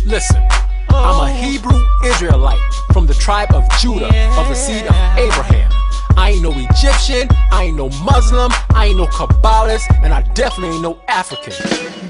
Listen, I'm a Hebrew Israelite from the tribe of Judah, of the seed of Abraham. I ain't no Egyptian, I ain't no Muslim, I ain't no Kabbalist, and I definitely ain't no African.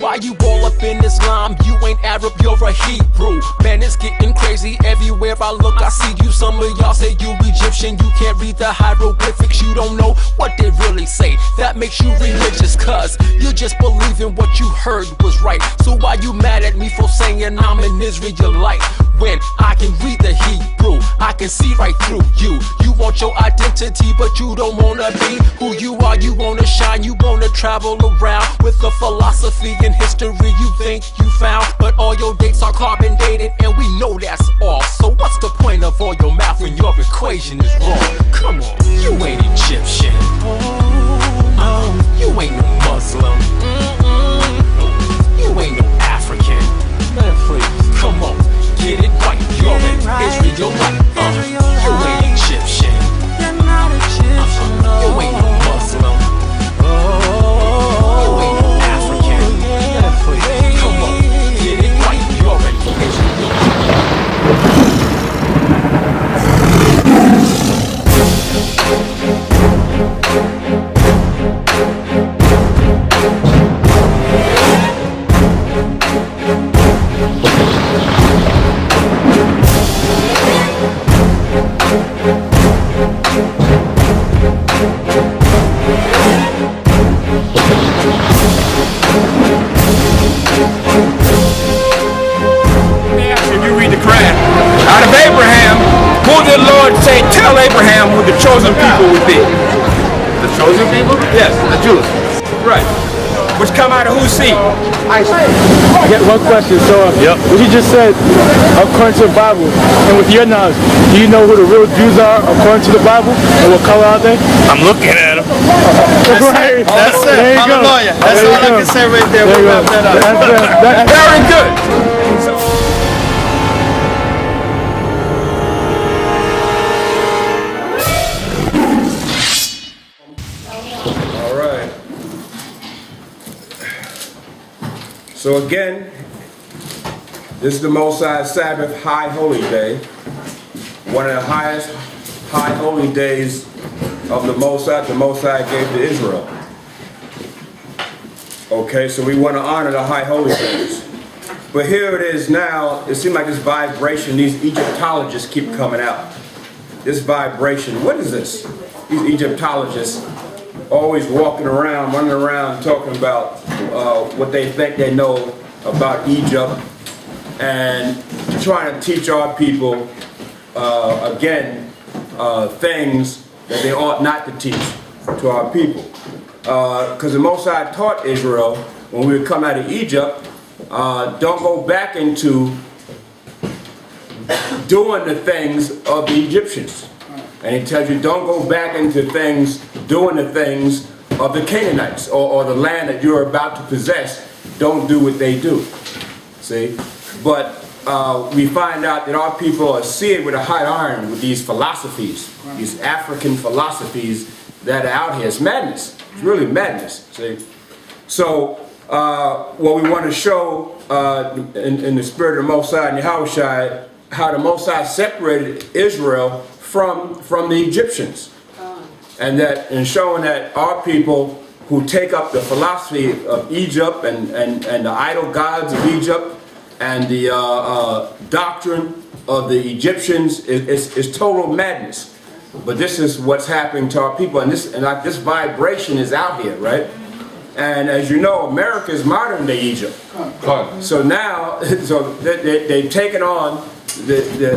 Why you all up in Islam? You ain't Arab, you're a Hebrew. Man, it's getting crazy everywhere I look. I see you, some of y'all say you Egyptian. You can't read the hieroglyphics, you don't know what they really say. That makes you religious, cause you just believe in what you heard was right. So why you mad at me for saying I'm an Israelite? When I can read the Hebrew, I can see right through you. You want your identity, but you don't wanna be who you are. You wanna shine, you wanna travel around with the philosophy and history you think you found. But all your dates are carbon dated, and we know that's all. So what's the point of all your math when your equation is wrong? Come on, you ain't Egyptian. You ain't no Muslim. You ain't no African. Man, please, come on. Get it right, you're an Israelite. You ain't Egyptian. You're not Egyptian, no. You ain't no Muslim. You ain't no African. Yeah, please, come on. Get it right, you're an Israelite. Tell Abraham who the chosen people would be. The chosen people? Yes, the Jews. Right. Which come out of whose seed? I get one question. So, what you just said, according to the Bible, and with your knowledge, do you know who the real Jews are according to the Bible? And what color are they? I'm looking at them. Right. That's it. There you go. Hallelujah. That's all I can say right there. We'll wrap that up. That's very good. So again, this is the Most High Sabbath High Holy Day, one of the highest high holy days of the Most High gave to Israel. Okay, so we want to honor the high holy days. But here it is now, it seems like this vibration, these Egyptologists keep coming out. This vibration, what is this? These Egyptologists always walking around, running around, talking about what they think they know about Egypt and trying to teach our people, again, things that they ought not to teach to our people. Because the Most High taught Israel when we would come out of Egypt, don't go back into doing the things of the Egyptians. And he tells you, don't go back into things, doing the things of the Canaanites or the land that you're about to possess. Don't do what they do. See? But we find out that our people are seared with a hot iron with these philosophies, these African philosophies that are out here. It's madness. It's really madness. See? So, what we want to show in the spirit of the Most High and Yahushua, how the Most High separated Israel from the Egyptians, and showing that our people who take up the philosophy of Egypt and the idol gods of Egypt and the doctrine of the Egyptians is total madness. But this is what's happening to our people, and this vibration is out here, right? And as you know, America is modern day Egypt. So now, they've taken on the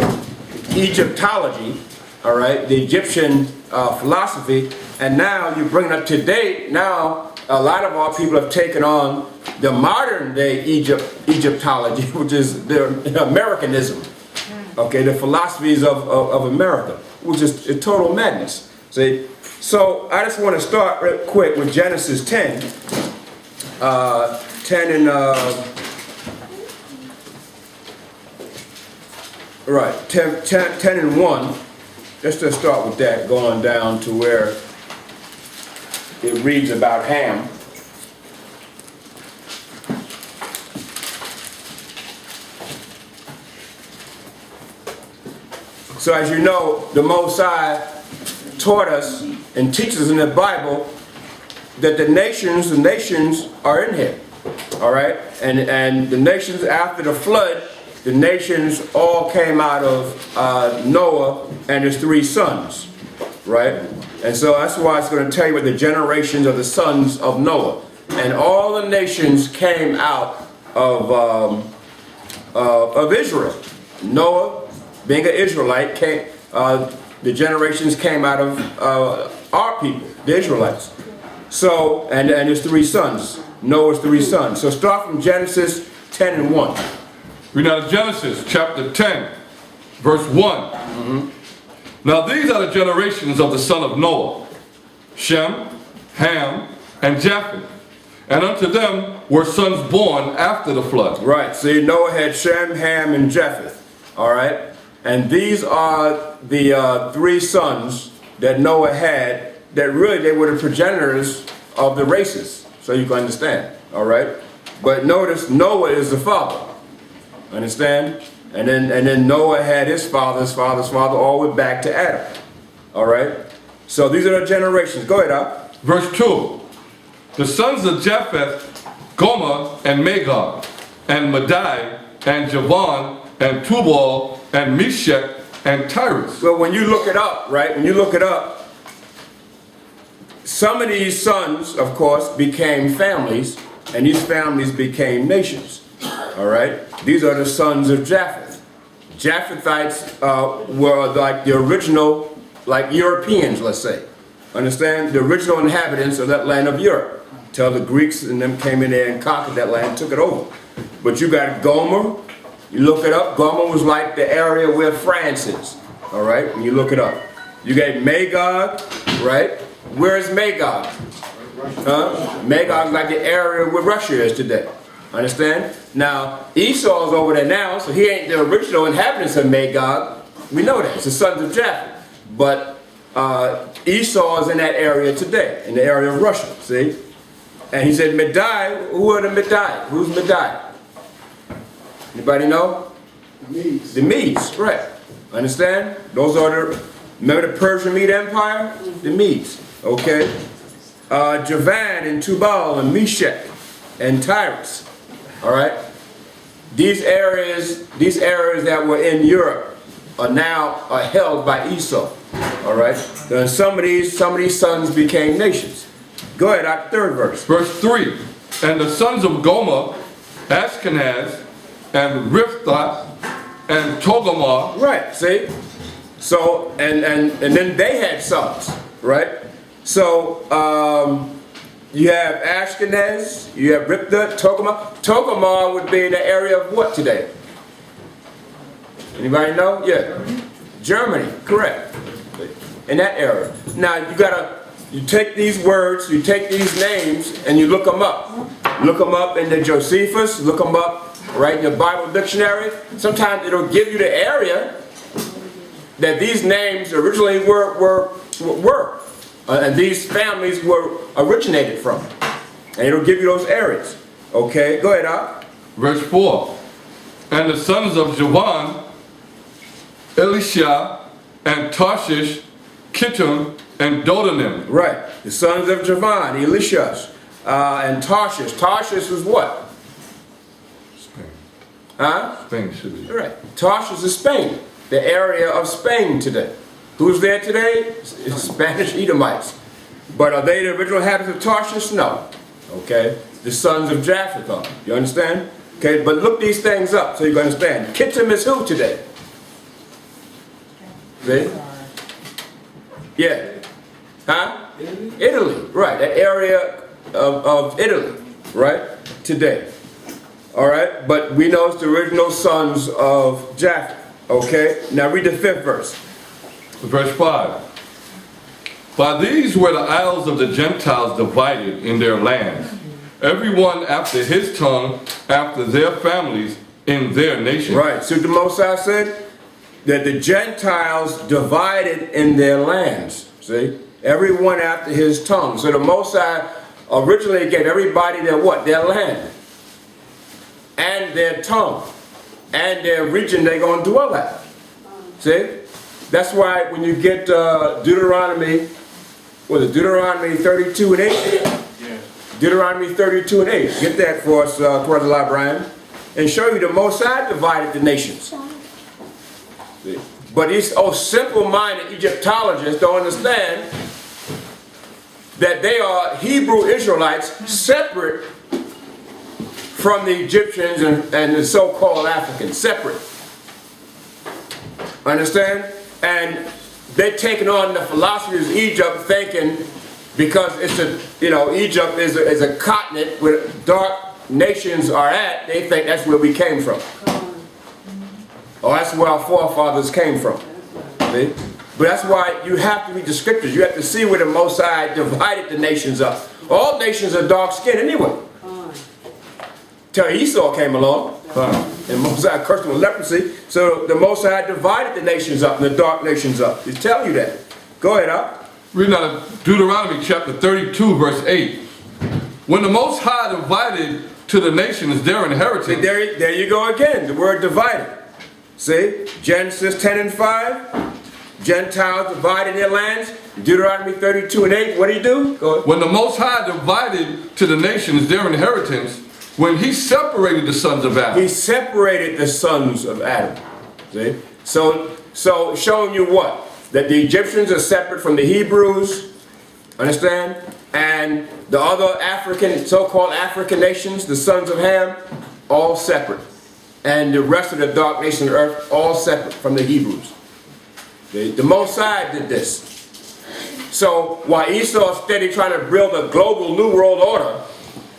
Egyptology, all right, the Egyptian philosophy, and now you bring it up to date. Now, a lot of our people have taken on the modern day Egyptology, which is their Americanism, okay, the philosophies of America, which is a total madness. See? So I just want to start real quick with Genesis 10. 10 and 1. Let's just start with that, going down to where it reads about Ham. So as you know, the Most High taught us and teaches us in the Bible that the nations are in here. All right? And the nations after the flood, the nations all came out of Noah and his 3 sons. Right? And so that's why it's going to tell you what the generations of the sons of Noah. And all the nations came out of Israel. Noah, being an Israelite, the generations came out of our people, the Israelites. So, and his 3 sons, Noah's 3 sons. So start from Genesis 10 and 1. Read out of Genesis chapter 10, verse 1. Now these are the generations of the son of Noah, Shem, Ham, and Japheth. And unto them were sons born after the flood. Right, see, Noah had Shem, Ham, and Japheth. All right? And these are the 3 sons that Noah had that really they were the progenitors of the races. So you can understand. All right? But notice Noah is the father. Understand? And then Noah had his father, all the way back to Adam. All right? So these are the generations. Go ahead, Al. Verse 2. The sons of Japheth, Gomer and Magog, and Madai, and Javan, and Tubal, and Meshach, and Tyrus. Well, when you look it up, right? When you look it up, some of these sons, of course, became families, and these families became nations. All right? These are the sons of Japheth. Japhethites were like the original, like Europeans, let's say. Understand? The original inhabitants of that land of Europe. Till the Greeks and them came in there and conquered that land, took it over. But you got Gomer. You look it up. Gomer was like the area where France is. All right? When you look it up. You got Magog, right? Where is Magog? Magog is like the area where Russia is today. Understand? Now, Esau's over there now, so he ain't the original inhabitants of Magog. We know that. It's the sons of Japheth. But Esau is in that area today, in the area of Russia, see? And he said, Medai, who are the Medai? Who's Medai? Anybody know? The Medes. The Medes, right. Understand? Those are the, remember the Persian Mede Empire? The Medes, okay? Javan and Tubal and Meshach and Tyrus, all right? These areas that were in Europe are now held by Esau, all right? And some of these sons became nations. Go ahead, our 3rd verse. Verse 3. And the sons of Gomer, Ashkenaz, and Riphtah, and Togarmah. Right, see? So, and then they had sons, right? So, you have Ashkenaz, you have Riphtah, Togarmah. Togarmah would be in the area of what today? Anybody know? Yeah. Germany, correct. In that area. Now, you take these words, you take these names, and you look them up. Look them up in the Josephus, look them up right in the Bible dictionary. Sometimes it'll give you the area that these names originally were. And these families were originated from. And it'll give you those areas. Okay, go ahead, Al. Verse 4. And the sons of Javan, Elisha, and Tarshish, Kittim, and Dodanim. Right. The sons of Javan, Elisha, and Tarshish. Tarshish was what? Spain. Huh? Spain should be. Right. Tarshish is Spain. The area of Spain today. Who's there today? It's Spanish Edomites. But are they the original inhabitants of Tarshish? No. Okay. The sons of Japheth are. You understand? Okay. But look these things up so you can understand. Kittim is who today? See? Yeah. Huh? Italy. Right. That area of Italy. Right? Today. All right. But we know it's the original sons of Japheth. Okay. Now read the 5th verse. Verse 5. By these were the isles of the Gentiles divided in their lands, everyone after his tongue, after their families, in their nation. Right. So the Most High said that the Gentiles divided in their lands. See? Everyone after his tongue. So the Most High originally gave everybody their what? Their land. And their tongue. And their region they're going to dwell at. See? That's why when you get Deuteronomy 32 and 8? Deuteronomy 32 and 8. Get that for us, Brother Librarian. And show you the Most High divided the nations. See? But these simple-minded Egyptologists don't understand that they are Hebrew Israelites separate from the Egyptians and the so-called Africans. Separate. Understand? And they're taking on the philosophies of Egypt, thinking because Egypt is a continent where dark nations are at, they think that's where we came from. Oh, that's where our forefathers came from. See? But that's why you have to read the scriptures. You have to see where the Most High divided the nations up. All nations are dark-skinned anyway. Till Esau came along, and Most High cursed him with leprosy. So the Most High divided the nations up and the dark nations up. He's telling you that. Go ahead, Al. Reading out of Deuteronomy chapter 32, verse 8. When the Most High divided to the nations their inheritance. See, there you go again, the word divided. See, Genesis 10 and 5, Gentiles divided their lands. Deuteronomy 32 and 8, what do you do? Go ahead. When the Most High divided to the nations their inheritance, when he separated the sons of Adam. He separated the sons of Adam. See? So showing you what? That the Egyptians are separate from the Hebrews, understand? And the other African, so-called African nations, the sons of Ham, all separate. And the rest of the dark nations of the earth, all separate from the Hebrews. The Most High did this. So while Esau's steady trying to build a global new world order,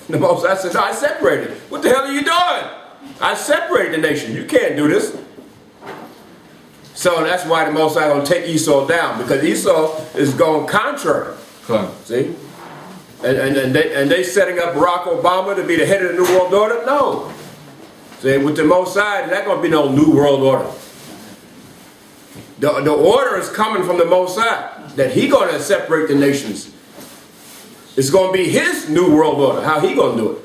the Most High says, I separated. What the hell are you doing? I separated the nation. You can't do this. So that's why the Most High going to take Esau down, because Esau is going contrary. Okay. See? And they setting up Barack Obama to be the head of the New World Order? No. See, with the Most High, there's not going to be no New World Order. The order is coming from the Most High, that he going to separate the nations. It's going to be his New World Order, how he going to do it.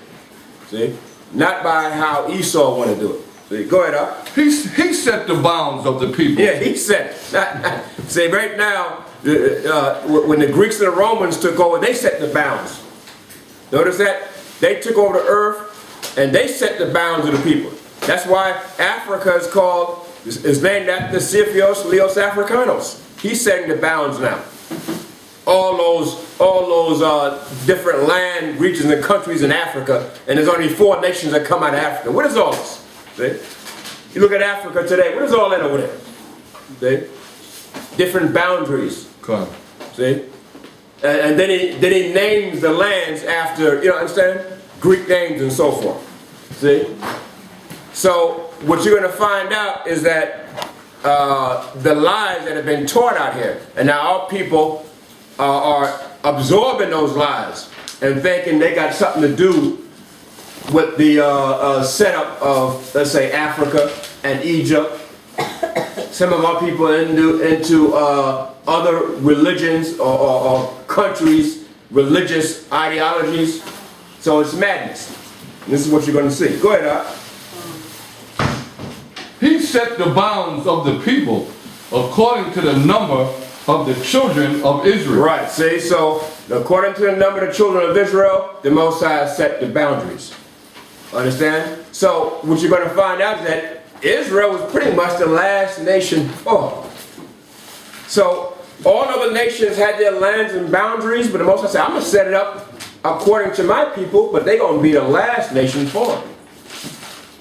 See? Not by how Esau want to do it. See? Go ahead, Al. He set the bounds of the people. Yeah, he set it. See, right now, when the Greeks and the Romans took over, they set the bounds. Notice that? They took over the earth, and they set the bounds of the people. That's why Africa is named after Siphios Leos Africanos. He's setting the bounds now. All those different land regions and countries in Africa, and there's only 4 nations that come out of Africa. What is all this? See? You look at Africa today, what is all that over there? See? Different boundaries. Okay. See? And then he names the lands after, you understand? Greek names and so forth. See? So what you're going to find out is that the lies that have been taught out here, and now our people are absorbing those lies and thinking they got something to do with the setup of, let's say, Africa and Egypt. Some of our people are into other religions or countries, religious ideologies. So it's madness. This is what you're going to see. Go ahead, Art. He set the bounds of the people according to the number of the children of Israel. Right, see, so according to the number of the children of Israel, the Most High set the boundaries. Understand? So what you're going to find out is that Israel was pretty much the last nation formed. So all other nations had their lands and boundaries, but the Most High said, I'm going to set it up according to my people, but they're going to be the last nation formed.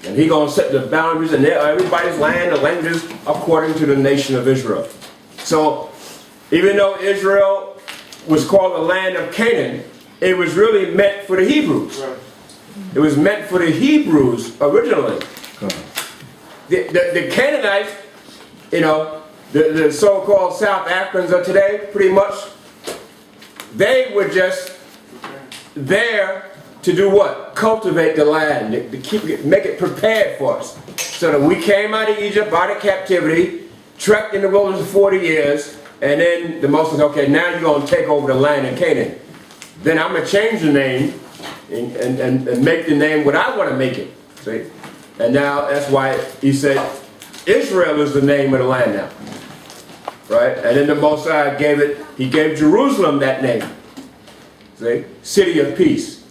And he's going to set the boundaries and everybody's land, the languages, according to the nation of Israel. So even though Israel was called the land of Canaan, it was really meant for the Hebrews. Right. It was meant for the Hebrews originally. The Canaanites, the so-called South Africans of today, pretty much, they were just there to do what? Cultivate the land, to make it prepared for us. So that we came out of Egypt, out of captivity, trekked in the wilderness for 40 years, and then the Most High said, okay, now you're going to take over the land in Canaan. Then I'm going to change the name and make the name what I want to make it. See? And now that's why he said Israel is the name of the land now. right? And then the Most High he gave Jerusalem that name. See? City of peace.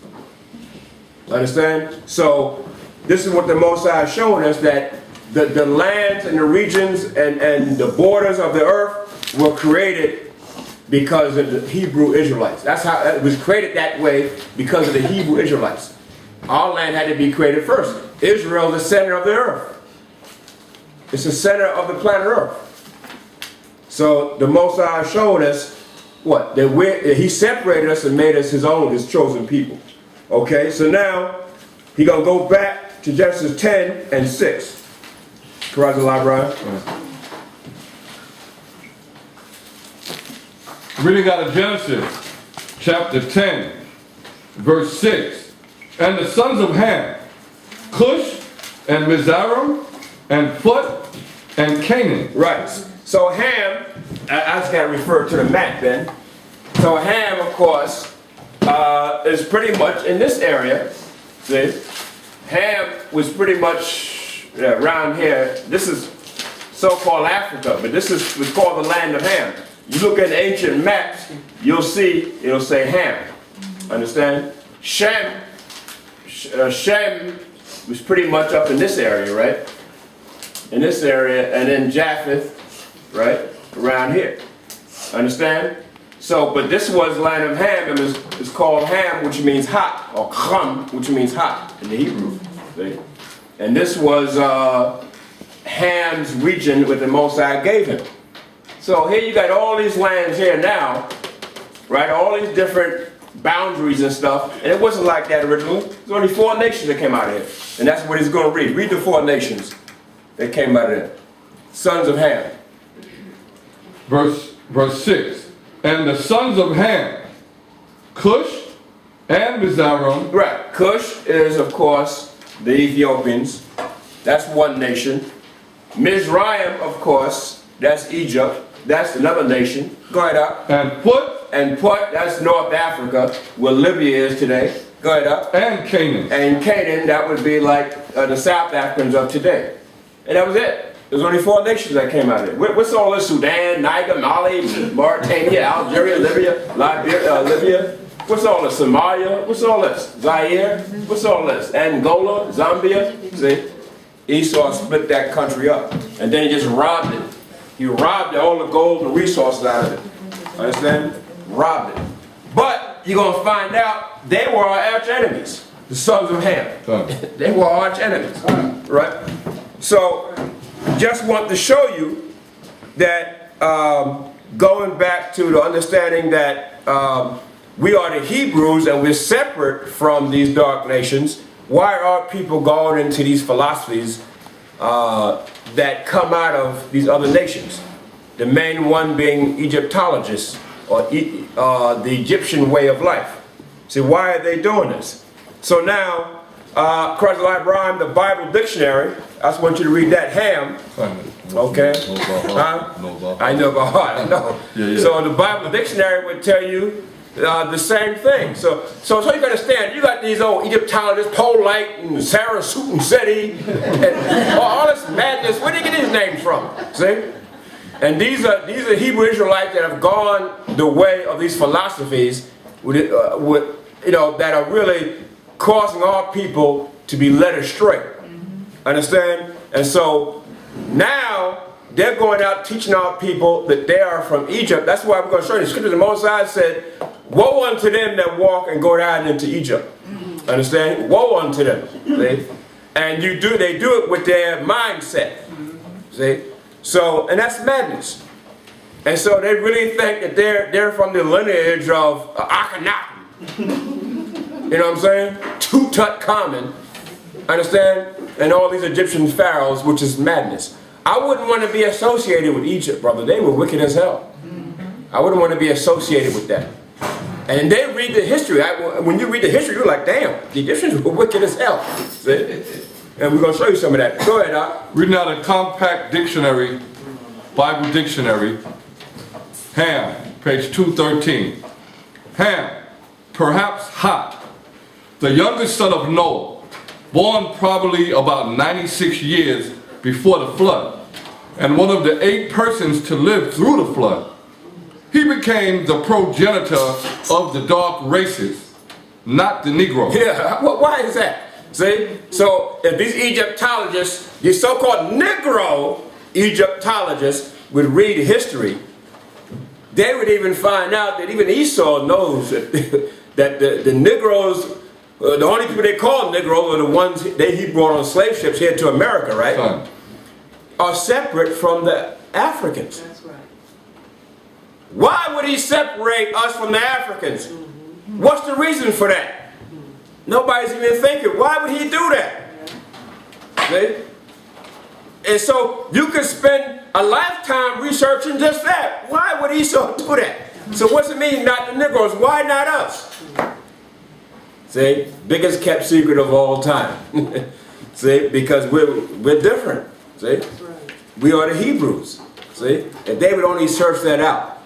Understand? So this is what the Most High is showing us, that the lands and the regions and the borders of the earth were created because of the Hebrew Israelites. That's how it was created that way, because of the Hebrew Israelites. Our land had to be created first. Israel is the center of the earth. It's the center of the planet Earth. So the Most High showed us what? That he separated us and made us his own, his chosen people. Okay, so now he's going to go back to Genesis 10 and 6. Correct the library. Reading out of Genesis chapter 10, verse 6. And the sons of Ham, Cush and Mizraim and Phut and Canaan. Right. So Ham, I just got to refer to the map then. So Ham, of course, is pretty much in this area. See? Ham was pretty much around here. This is so-called Africa, but this was called the land of Ham. You look at the ancient maps, you'll see, it'll say Ham. Understand? Shem was pretty much up in this area, right? In this area, and then Japheth, right? Around here. Understand? So, but this was the land of Ham, and it's called Ham, which means hot, or Chum, which means hot in the Hebrew. See? And this was Ham's region that the Most High gave him. So here you got all these lands here now, right? All these different boundaries and stuff, and it wasn't like that originally. There's only 4 nations that came out of here, and that's what he's going to read. Read the 4 nations that came out of there. Sons of Ham. Verse 6. And the sons of Ham, Cush and Mizraim. Right. Cush is, of course, the Ethiopians. That's one nation. Mizraim, of course, that's Egypt. That's another nation. Go ahead up. And Phut. And Phut, that's North Africa, where Libya is today. Go ahead up. And Canaan. And Canaan, that would be like the South Africans of today. And that was it. There's only 4 nations that came out of it. What's all this? Sudan, Niger, Mali, Mauritania, Algeria, Libya. What's all this? Somalia. What's all this? Zaire. What's all this? Angola, Zambia. See? Esau split that country up. And then he just robbed it. He robbed all the gold and resources out of it. Understand? Robbed it. But you're going to find out they were our arch enemies. The sons of Ham. They were our arch enemies. Right? So, just want to show you that going back to the understanding that we are the Hebrews and we're separate from these dark nations, why are people going into these philosophies that come out of these other nations? The main one being Egyptologists, or the Egyptian way of life. See, why are they doing this? So now, Christ Librarian, the Bible Dictionary, I just want you to read that. Ham. Okay. I know by heart. I know. Yeah. So the Bible Dictionary would tell you the same thing. So you can understand. You got these old Egyptologists, Polite and Sarah Seti, and all this madness. Where did they get these names from? See. And these are Hebrew Israelites that have gone the way of these philosophies, that are really causing our people to be led astray. Understand? And so now they're going out teaching our people that they are from Egypt. That's why we're going to show you the scripture. The Most High said, "Woe unto them that walk and go down into Egypt." Understand? Woe unto them. See? And they do it with their mindset. See? So, and that's madness. And so they really think that they're from the lineage of Akhenaten. You know what I'm saying? Tutankhamun. Understand? And all these Egyptian pharaohs, which is madness. I wouldn't want to be associated with Egypt, brother. They were wicked as hell. I wouldn't want to be associated with that. And they read the history. When you read the history, you're like, damn, the Egyptians were wicked as hell. See? And we're going to show you some of that. Go ahead, Doc. Reading out a compact dictionary, Bible dictionary, Ham, page 213. Ham, perhaps hot, the youngest son of Noah, born probably about 96 years before the flood. and one of the 8 persons to live through the flood. He became the progenitor of the dark races, not the Negro. Yeah, why is that? See? So if these Egyptologists, these so-called Negro Egyptologists would read history, they would even find out that even Esau knows that, that the Negroes, the only people they call Negroes are the ones that he brought on slave ships here to America, right? Son. Are separate from the Africans. That's right. Why would he separate us from the Africans? What's the reason for that? Nobody's even thinking, why would he do that? See? And so you could spend a lifetime researching just that. Why would Esau do that? So what's it mean, not the Negroes? Why not us? See? Biggest kept secret of all time. See? Because we're different. See? We are the Hebrews. See? And they would only search that out.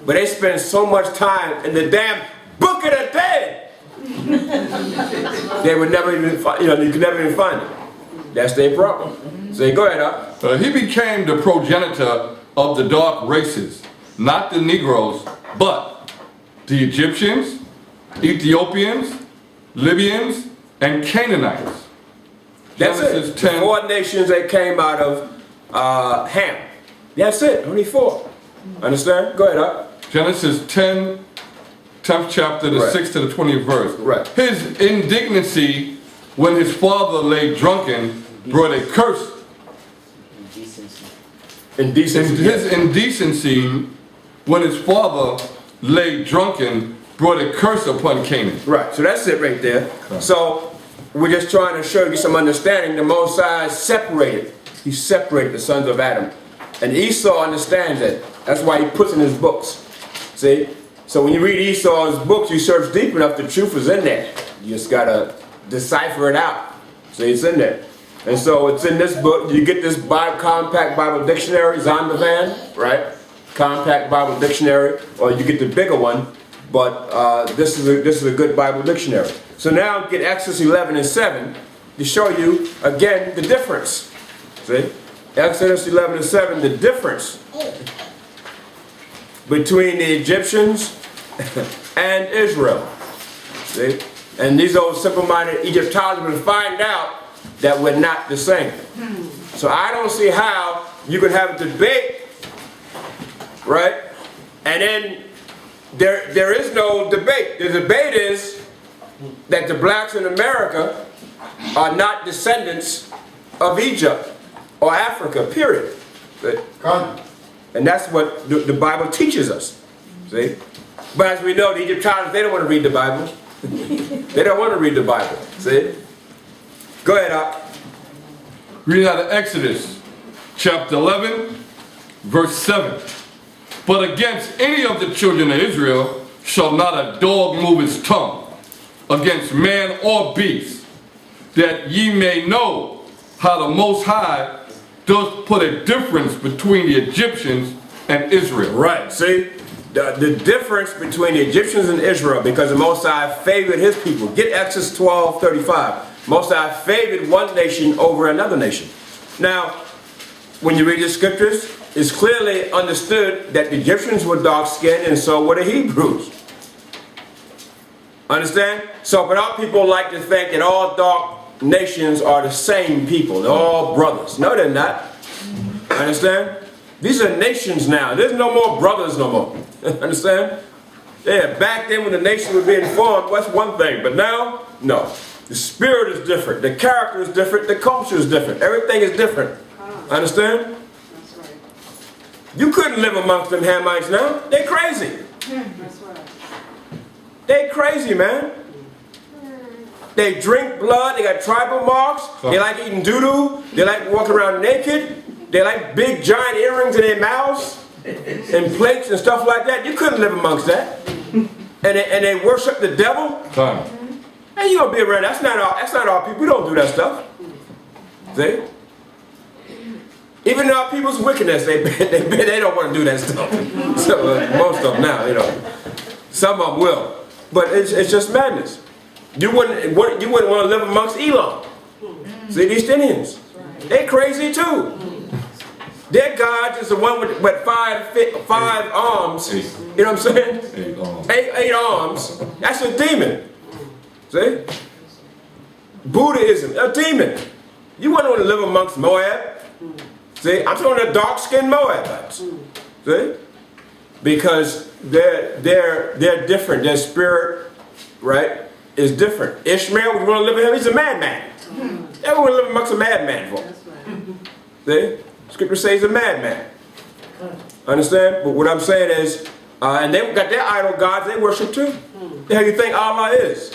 But they spend so much time in the damn Book of the Dead. They would never even find, you could never even find it. That's their problem. So go ahead, Up. He became the progenitor of the dark races, not the Negroes, but the Egyptians, Ethiopians, Libyans, and Canaanites. That's Genesis it. 10. The 4 nations that came out of Ham. That's it. Only 4. Understand? Go ahead, Up. Genesis 10, 10th chapter, the Right. 6th to the 20th verse. Right. His indignancy when his father lay drunken brought a curse. Indecency. His indecency when his father lay drunken brought a curse upon Canaan. Right. So that's it right there. So we're just trying to show you some understanding. The Most High separated. He separated the sons of Adam. And Esau understands it. That's why he puts in his books. See? So when you read Esau's books, you search deep enough, the truth is in there. You just got to decipher it out. See, it's in there. And so it's in this book. You get this compact Bible dictionary, Zondervan, right? Compact Bible dictionary, or you get the bigger one. But this is a good Bible dictionary. So now get Exodus 11 and 7 to show you, again, the difference. See? Exodus 11 and 7, the difference between the Egyptians and Israel. See? And these old simple-minded Egyptologists will find out that we're not the same. So I don't see how you can have a debate, right? And then there is no debate. The debate is that the blacks in America are not descendants of Egypt or Africa, period. See? And that's what the Bible teaches us. See? But as we know, the Egyptologists, they don't want to read the Bible. They don't want to read the Bible. See? Go ahead, Op. Read out of Exodus chapter 11, verse 7. But against any of the children of Israel shall not a dog move his tongue against man or beast, that ye may know how the Most High does put a difference between the Egyptians and Israel. Right, see? The difference between the Egyptians and Israel, because the Most High favored his people. Get Exodus 12:35. Most High favored one nation over another nation. Now, when you read the scriptures, it's clearly understood that the Egyptians were dark-skinned and so were the Hebrews. Understand? So, but our people like to think that all dark nations are the same people. They're all brothers. No, they're not. Understand? These are nations now. There's no more brothers no more. Understand? Yeah, back then when the nation was being formed, that's one thing. But now, no. The spirit is different. The character is different. The culture is different. Everything is different. Understand? That's right. You couldn't live amongst them Hamites now. They crazy. That's right. They crazy, man. They drink blood. They got tribal marks. They like eating doo-doo. They like walking around naked. They like big giant earrings in their mouths and plates and stuff like that. You couldn't live amongst that. And they worship the devil. And you gonna be around. That's not our people. We don't do that stuff. See? Even our people's wickedness, they don't want to do that stuff. So most of them now, you know. Some of them will, but it's just madness. You wouldn't want to live amongst Elam. See, these Indians, they crazy too. Their God is the one with five arms. Eight. You know what I'm saying? 8 arms. Eight arms. That's a demon. See? Buddhism, a demon. You want to live amongst Moab? See? I'm talking the dark-skinned Moabites. See? Because they're different. Their spirit, right, is different. Ishmael, we want to live with him, he's a madman. Everyone live amongst a madman for. See? Scripture says he's a madman. Understand? But what I'm saying is, and they got their idol gods they worship too. The hell you think Allah is?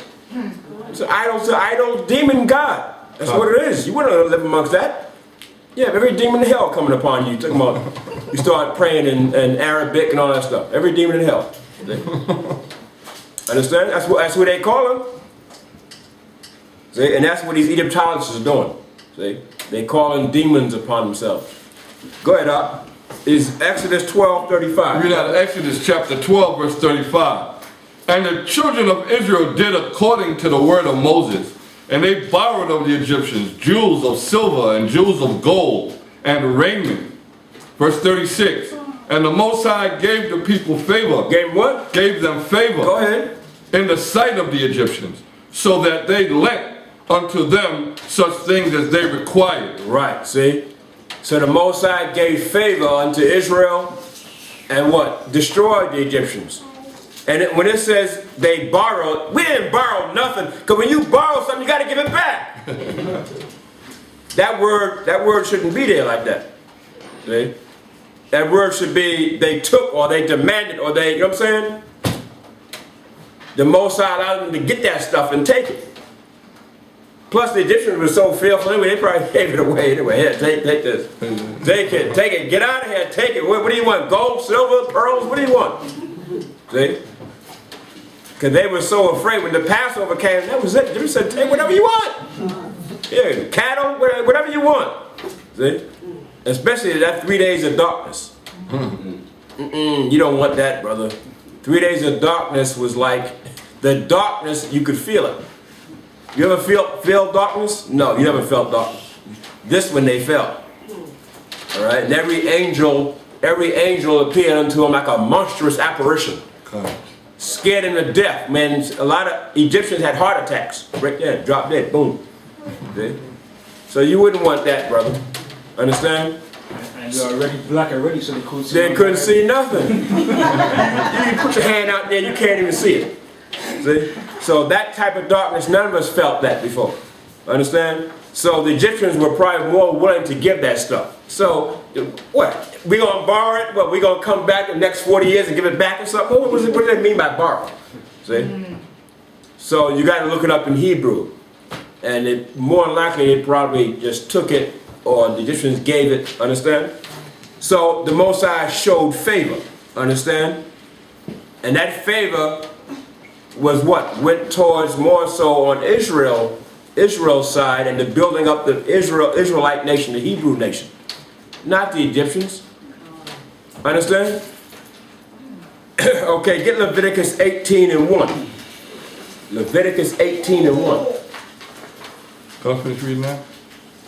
It's an idol demon god. That's what it is. You wouldn't live amongst that. Yeah, every demon in hell coming upon you. Talking about, you start praying in Arabic and all that stuff. Every demon in hell. Understand? That's what they call them. See? And that's what these Egyptologists are doing. See? They calling demons upon themselves. Go ahead, Doc. Is Exodus 12:35. Read out of Exodus chapter 12, verse 35. And the children of Israel did according to the word of Moses. And they borrowed of the Egyptians jewels of silver and jewels of gold and raiment. Verse 36. And the Most High gave the people favor. Gave what? Gave them favor. Go ahead. In the sight of the Egyptians, so that they lent unto them such things as they required. Right, see? So the Most High gave favor unto Israel and what? Destroyed the Egyptians. And when it says they borrowed, we didn't borrow nothing. Because when you borrow something, you got to give it back. That word shouldn't be there like that. See? That word should be they took or they demanded or they, you know what I'm saying? The Most High allowed them to get that stuff and take it. Plus the Egyptians were so fearful anyway, they probably gave it away anyway. Here, take this. Take it, get out of here, take it. What do you want? Gold, silver, pearls, what do you want? See? Because they were so afraid when the Passover came, that was it. They said, take whatever you want. Yeah, cattle, whatever you want. See? Especially that 3 days of darkness. You don't want that, brother. 3 days of darkness was like, the darkness, you could feel it. You ever feel darkness? No, you never felt darkness. This one they felt. All right, and every angel appeared unto them like a monstrous apparition. Okay. Scared them to death. Man, a lot of Egyptians had heart attacks. Right there, drop dead, boom. See? So you wouldn't want that, brother. Understand? And you're already black already, so they couldn't see. They couldn't see nothing. You put your hand out there, you can't even see it. See? So that type of darkness, none of us felt that before. Understand? So the Egyptians were probably more willing to give that stuff. So, what? We gonna borrow it? What, we gonna come back the next 40 years and give it back or something? What does that mean by borrow? See? So you gotta look it up in Hebrew. And more than likely they probably just took it or the Egyptians gave it, understand? So the Most High showed favor, understand? And that favor was what? Went towards more so on Israel's side and the building up the Israelite nation, the Hebrew nation. Not the Egyptians. Understand? Okay, get Leviticus 18:1. Leviticus 18:1. Can I finish reading that?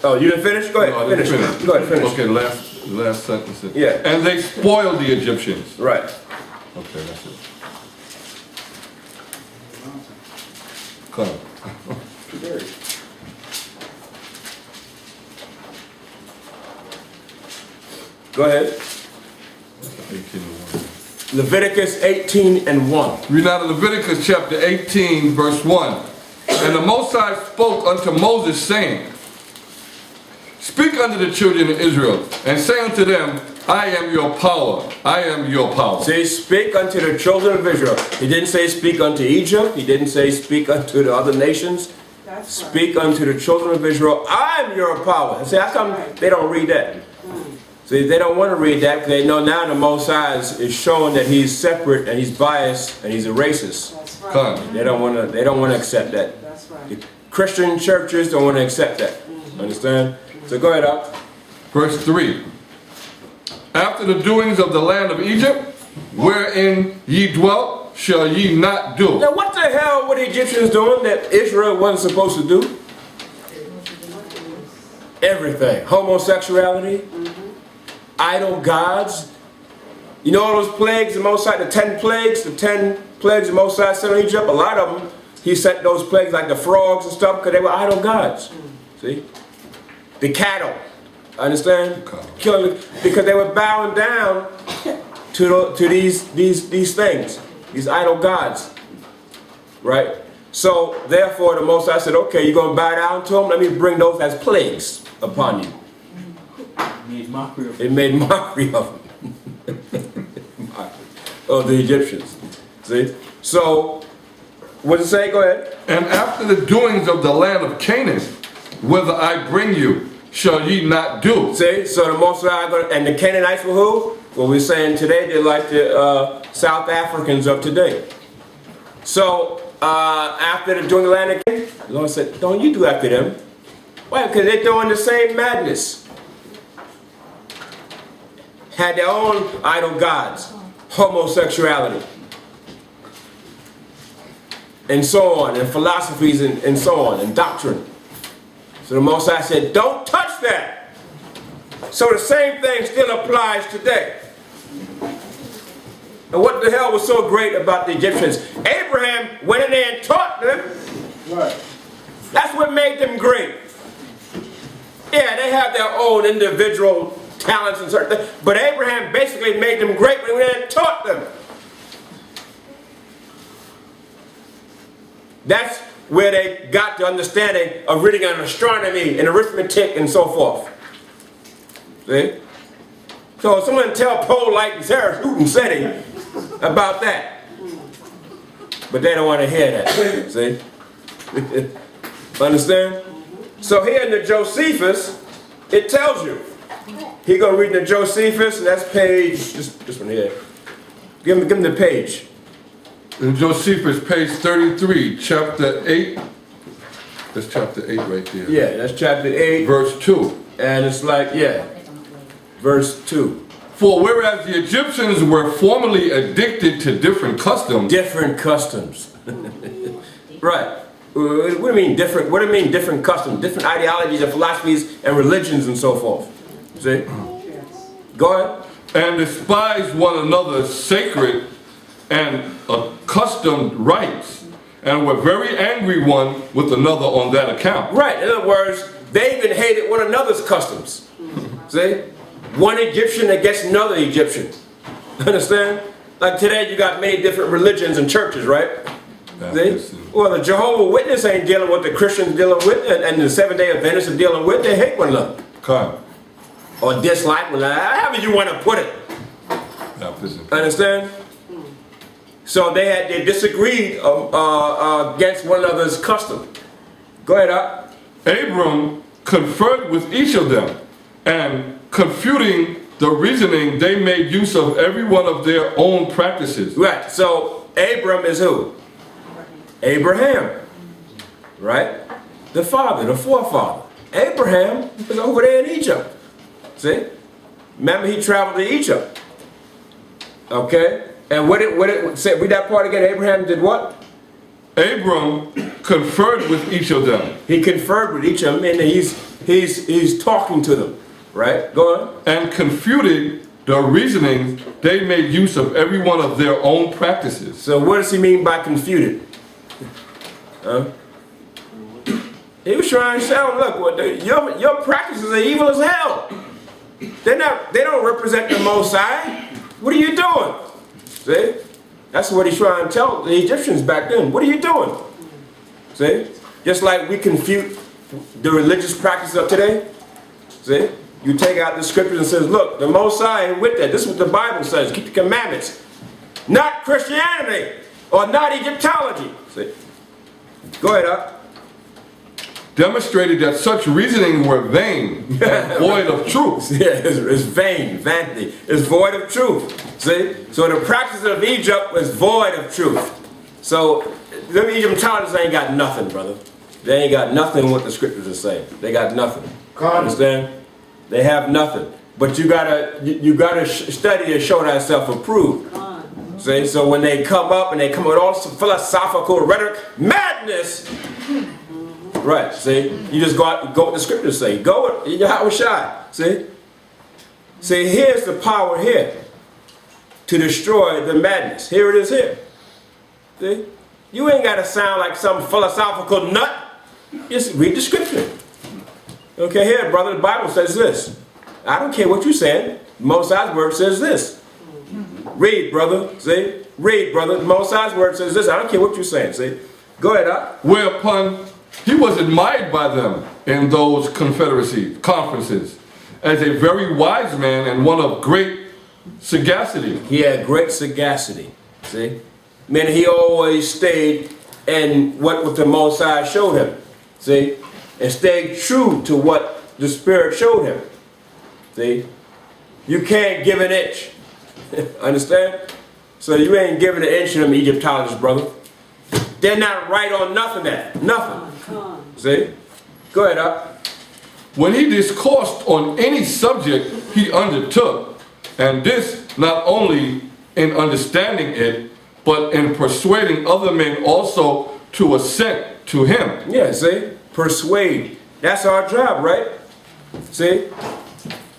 Oh, you didn't finish? Go ahead, No, I didn't finish. Go ahead, finish. Okay, last sentence. Yeah. And they spoiled the Egyptians. Right. Okay, that's it. Come on. Go ahead. 18:1. Leviticus 18:1. Read out of Leviticus chapter 18, verse 1. And the Most High spoke unto Moses, saying, Speak unto the children of Israel, and say unto them, I am your power. I am your power. Say, speak unto the children of Israel. He didn't say speak unto Egypt. He didn't say speak unto the other nations. Speak unto the children of Israel. I am your power. And say, how come they don't read that? See, they don't want to read that because they know now the Most High is showing that he's separate and he's biased and he's a racist. That's right. They don't want to accept that. That's right. The Christian churches don't want to accept that. Understand? So go ahead, up. Verse 3. After the doings of the land of Egypt, wherein ye dwelt, shall ye not do. Now what the hell were the Egyptians doing that Israel wasn't supposed to do? Everything. Homosexuality, idol gods. You know all those plagues, the Mosai, the 10 plagues the Mosai sent on Egypt, a lot of them, he sent those plagues like the frogs and stuff because they were idol gods. See? The cattle, understand? Killing, because they were bowing down to these things, these idol gods, right? So therefore the Mosai said, okay, you're going to bow down to them? Let me bring those as plagues upon you. It made mockery of them. Of the Egyptians. See? So, what does it say? Go ahead. And after the doings of the land of Canaan, whither I bring you, shall ye not do. See? So the Mosai, and the Canaanites were who? Well, we're saying today they're like the South Africans of today. So, after the doing the land of Canaan, the Lord said, don't you do after them. Why? Because they're doing the same madness. Had their own idol gods, homosexuality, and so on, and philosophies and so on, and doctrine. So the Mosai said, don't touch that. So the same thing still applies today. And what the hell was so great about the Egyptians? Abraham went in there and taught them. Right. That's what made them great. Yeah, they have their own individual talents and certain things, but Abraham basically made them great when he went and taught them. That's where they got the understanding of reading on astronomy and arithmetic and so forth. See? So someone tell pole light and Sarah Newton setting about that. But they don't want to hear that. See? Understand? So here in the Josephus, it tells you. He gonna read the Josephus, and that's page, this one here. Give him the page. In Josephus, page 33, chapter 8. That's chapter 8 right there. Yeah, that's chapter 8. Verse 2. And it's like, yeah, verse 2. For whereas the Egyptians were formerly addicted to different customs. Different customs. Right. What do you mean different? What do you mean different customs? Different ideologies and philosophies and religions and so forth. See? Go ahead. And despise one another's sacred and accustomed rites, and were very angry one with another on that account. Right. In other words, they even hated one another's customs. See? One Egyptian against another Egyptian. Understand? Like today you got many different religions and churches, right? See? Well, the Jehovah's Witness ain't dealing with the Christians dealing with, and the Seventh-day Adventists are dealing with. They hate one another. Okay. Or dislike one another, however you want to put it. Understand? So they disagreed against one another's custom. Go ahead, up. Abram conferred with each of them, and confuting the reasoning, they made use of every one of their own practices. Right. So Abram is who? Abraham. Right? The father, the forefather. Abraham was over there in Egypt. See? Remember he traveled to Egypt. Okay? And what it say, read that part again. Abraham did what? Abram conferred with each of them. He conferred with each of them, and he's talking to them. Right? Go on. And confuted the reasoning, they made use of every one of their own practices. So what does he mean by confuted? He was trying to say, look, your practices are evil as hell. They don't represent the Most High. What are you doing? See? That's what he's trying to tell the Egyptians back then. What are you doing? See? Just like we confute the religious practices of today. See? You take out the scriptures and says, look, the Most High ain't with that. This is what the Bible says. Keep the commandments. Not Christianity or not Egyptology. See? Go ahead, up. Demonstrated that such reasoning were vain and void of truth. Yeah, it's vain, vanity. It's void of truth. See? So the practice of Egypt was void of truth. So them Egyptologists ain't got nothing, brother. They ain't got nothing what the scriptures are saying. They got nothing. Understand? They have nothing. But you gotta study and show thyself approved. See? So when they come up and they come with all some philosophical rhetoric, madness. Right, see? You just go out and go what the scriptures say. Go with Yahweh Shai, see? See, here's the power here to destroy the madness. Here it is here. See? You ain't got to sound like some philosophical nut. Just read the scripture. Okay, here, brother, the Bible says this. I don't care what you're saying. Most High's word says this. Read, brother. See? Read, brother. The Most High's word says this. I don't care what you're saying. See? Go ahead, Whereupon he was admired by them in those conferences as a very wise man and one of great sagacity. He had great sagacity. See? Meaning he always stayed in what the Most High showed him. See? And stayed true to what the Spirit showed him. See? You can't give an inch. Understand? So you ain't giving an inch to them Egyptologists, brother. They're not right on nothing there. Nothing. See? Go ahead, up. When he discoursed on any subject he undertook, and this not only in understanding it, but in persuading other men also to assent to him. Yeah, see? Persuade. That's our job, right? See?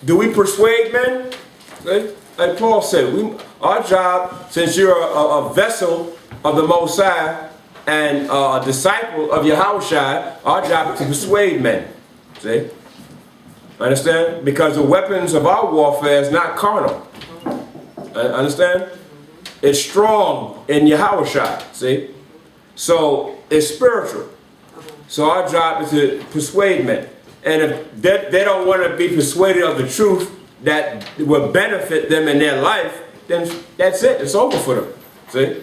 Do we persuade men? See? Like Paul said, our job, since you're a vessel of the Most High and a disciple of Yahushua, our job is to persuade men. See? Understand? Because the weapons of our warfare is not carnal. Understand? It's strong in Yahushua. See? So it's spiritual. So our job is to persuade men. And if they don't want to be persuaded of the truth that will benefit them in their life, then that's it. It's over for them. See?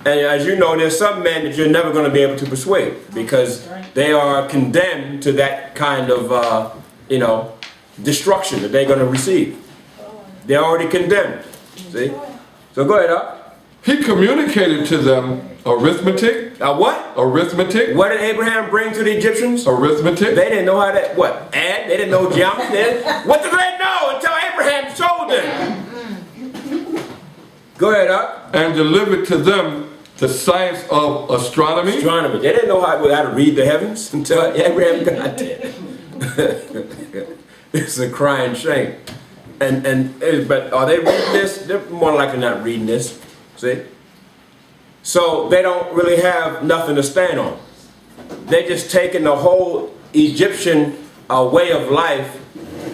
And as you know, there's some men that you're never going to be able to persuade because they are condemned to that kind of, destruction that they're going to receive. They're already condemned. See? So go ahead, up. He communicated to them arithmetic. What? Arithmetic. What did Abraham bring to the Egyptians? Arithmetic. They didn't know how to, add? They didn't know geometry. What did they know until Abraham showed them? Go ahead, up. And delivered to them the science of astronomy. Astronomy. They didn't know how to read the heavens until Abraham got there. It's a crying shame. But are they reading this? They're more likely not reading this. See? So they don't really have nothing to stand on. They're just taking the whole Egyptian way of life,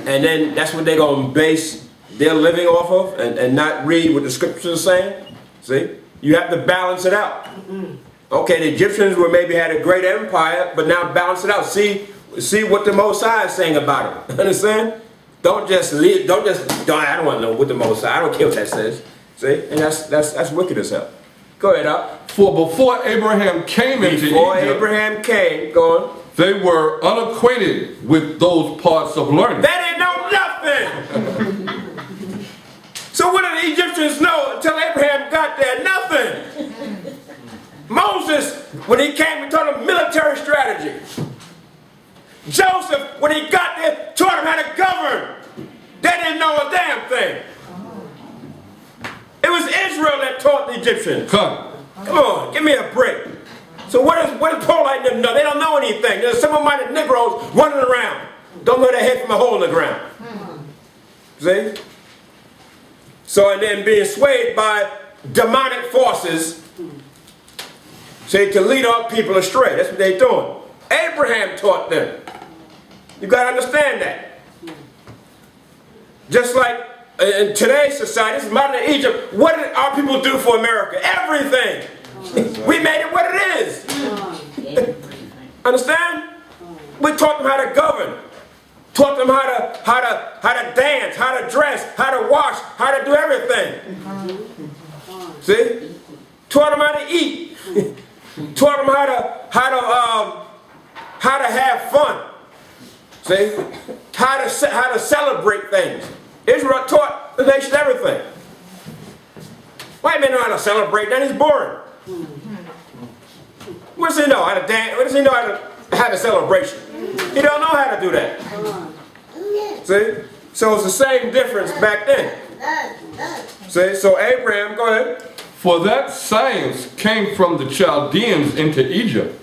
and then that's what they're going to base their living off of, and not read what the scriptures are saying. See? You have to balance it out. Okay, the Egyptians maybe had a great empire, but now balance it out. See what the Most High is saying about it. Understand? Don't just leave. I don't want to know what the Most High. I don't care what that says. See? And that's wicked as hell. Go ahead, up. For before Abraham came into Egypt, Abraham came, go on. They were unacquainted with those parts of learning. They didn't know nothing. So what did the Egyptians know until Abraham got there? Nothing. Moses, when he came, he taught them military strategy. Joseph, when he got there, taught them how to govern. They didn't know a damn thing. It was Israel that taught the Egyptians. Come on, give me a break. So what is Paul letting them know? They don't know anything. There's simple-minded Negroes running around. Don't know their head from a hole in the ground. See? So, and then being swayed by demonic forces, say, to lead our people astray. That's what they're doing. Abraham taught them. You got to understand that. Just like in today's society, this is modern Egypt, what did our people do for America? Everything. We made it what it is. Understand? We taught them how to govern. Taught them how to dance, how to dress, how to wash, how to do everything. See? Taught them how to eat. Taught them how to have fun. See? How to celebrate things. Israel taught the nation everything. White men know how to celebrate, then it's boring. What does he know? How to dance? What does he know how to have a celebration? He don't know how to do that. See? So it's the same difference back then. See? So Abraham, go ahead. For that science came from the Chaldeans into Egypt,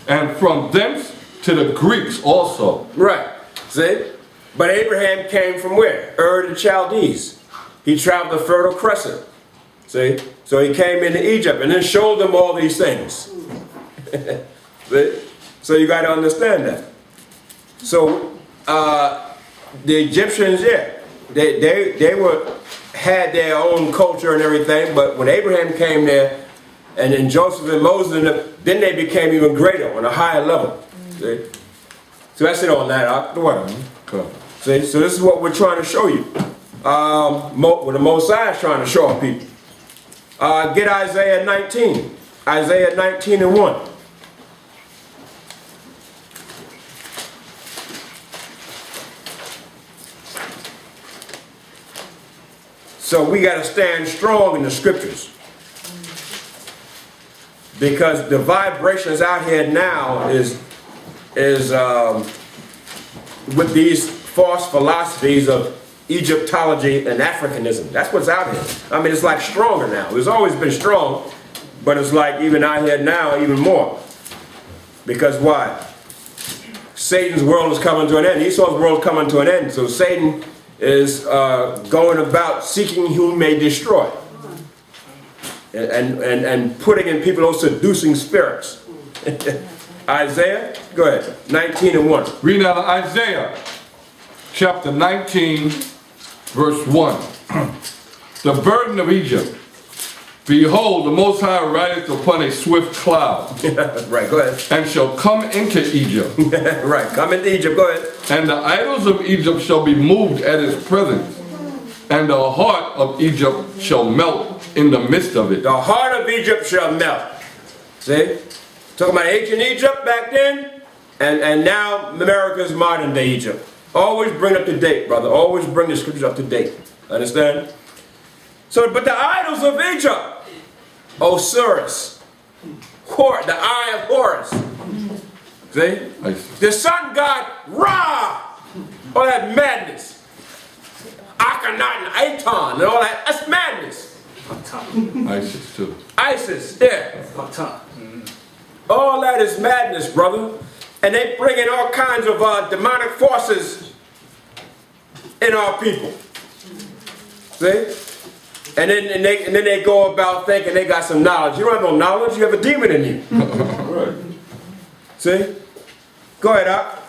and from thence to the Greeks also. Right. See? But Abraham came from where? Ur the Chaldees. He traveled the Fertile Crescent. See? So he came into Egypt and then showed them all these things. See? So you got to understand that. So the Egyptians, yeah, they had their own culture and everything, but when Abraham came there, and then Joseph and Moses, and then they became even greater on a higher level. See? So that's it on that. Okay. See? So this is what we're trying to show you. What the Mosiah is trying to show our people. Get Isaiah 19. Isaiah 19 and 1. So we got to stand strong in the scriptures. Because the vibrations out here now is with these false philosophies of Egyptology and Africanism. That's what's out here. I mean, it's like stronger now. It's always been strong, but it's like even out here now, even more. Because why? Satan's world is coming to an end. Esau's world is coming to an end. So Satan is going about seeking whom he may destroy. And putting in people those seducing spirits. Isaiah, go ahead, 19 and 1. Reading out of Isaiah, chapter 19, verse 1. The burden of Egypt. Behold, the Most High rideth upon a swift cloud. Right, go ahead. And shall come into Egypt. Right, come into Egypt, go ahead. And the idols of Egypt shall be moved at his presence. And the heart of Egypt shall melt in the midst of it. The heart of Egypt shall melt. See? Talking about ancient Egypt back then, and now America's modern day Egypt. Always bring up to date, brother. Always bring the scriptures up to date. Understand? So, but the idols of Egypt, Osiris, the eye of Horus. See? The sun god Ra. All that madness. Akhenaten, Aton, and all that. That's madness. Isis too. Isis, yeah. All that is madness, brother. And they bring in all kinds of demonic forces in our people. See? And then they go about thinking they got some knowledge. You don't have no knowledge, you have a demon in you. Right. See? Go ahead, Doc.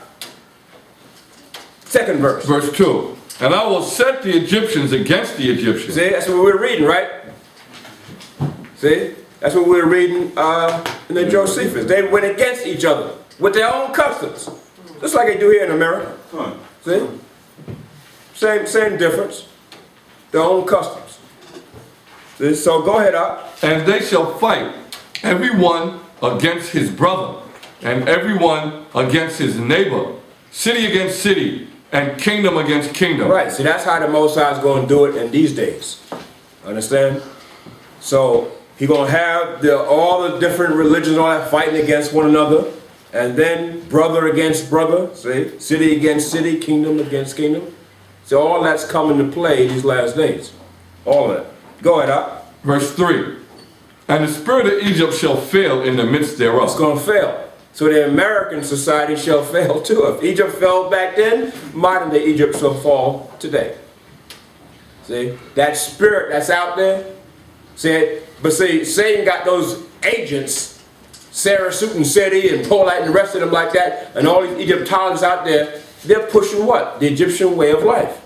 Second verse. Verse 2. And I will set the Egyptians against the Egyptians. See, that's what we're reading, right? See? That's what we're reading in the Josephus. They went against each other with their own customs. Just like they do here in America. See? Same difference. Their own customs. See? So go ahead, Doc. And they shall fight, everyone against his brother, and everyone against his neighbor, city against city, and kingdom against kingdom. Right, see, that's how the Most High is going to do it in these days. Understand? So he's going to have all the different religions, all that fighting against one another, and then brother against brother, see, city against city, kingdom against kingdom. So all that's coming to play these last days. All of that. Go ahead, Doc. Verse 3. And the spirit of Egypt shall fail in the midst thereof. It's going to fail. So the American society shall fail too. If Egypt fell back then, modern day Egypt shall fall today. See? That spirit that's out there. See? But see, Satan got those agents, Sarasut City and Paulite and the rest of them like that, and all these Egyptologists out there, they're pushing what? The Egyptian way of life.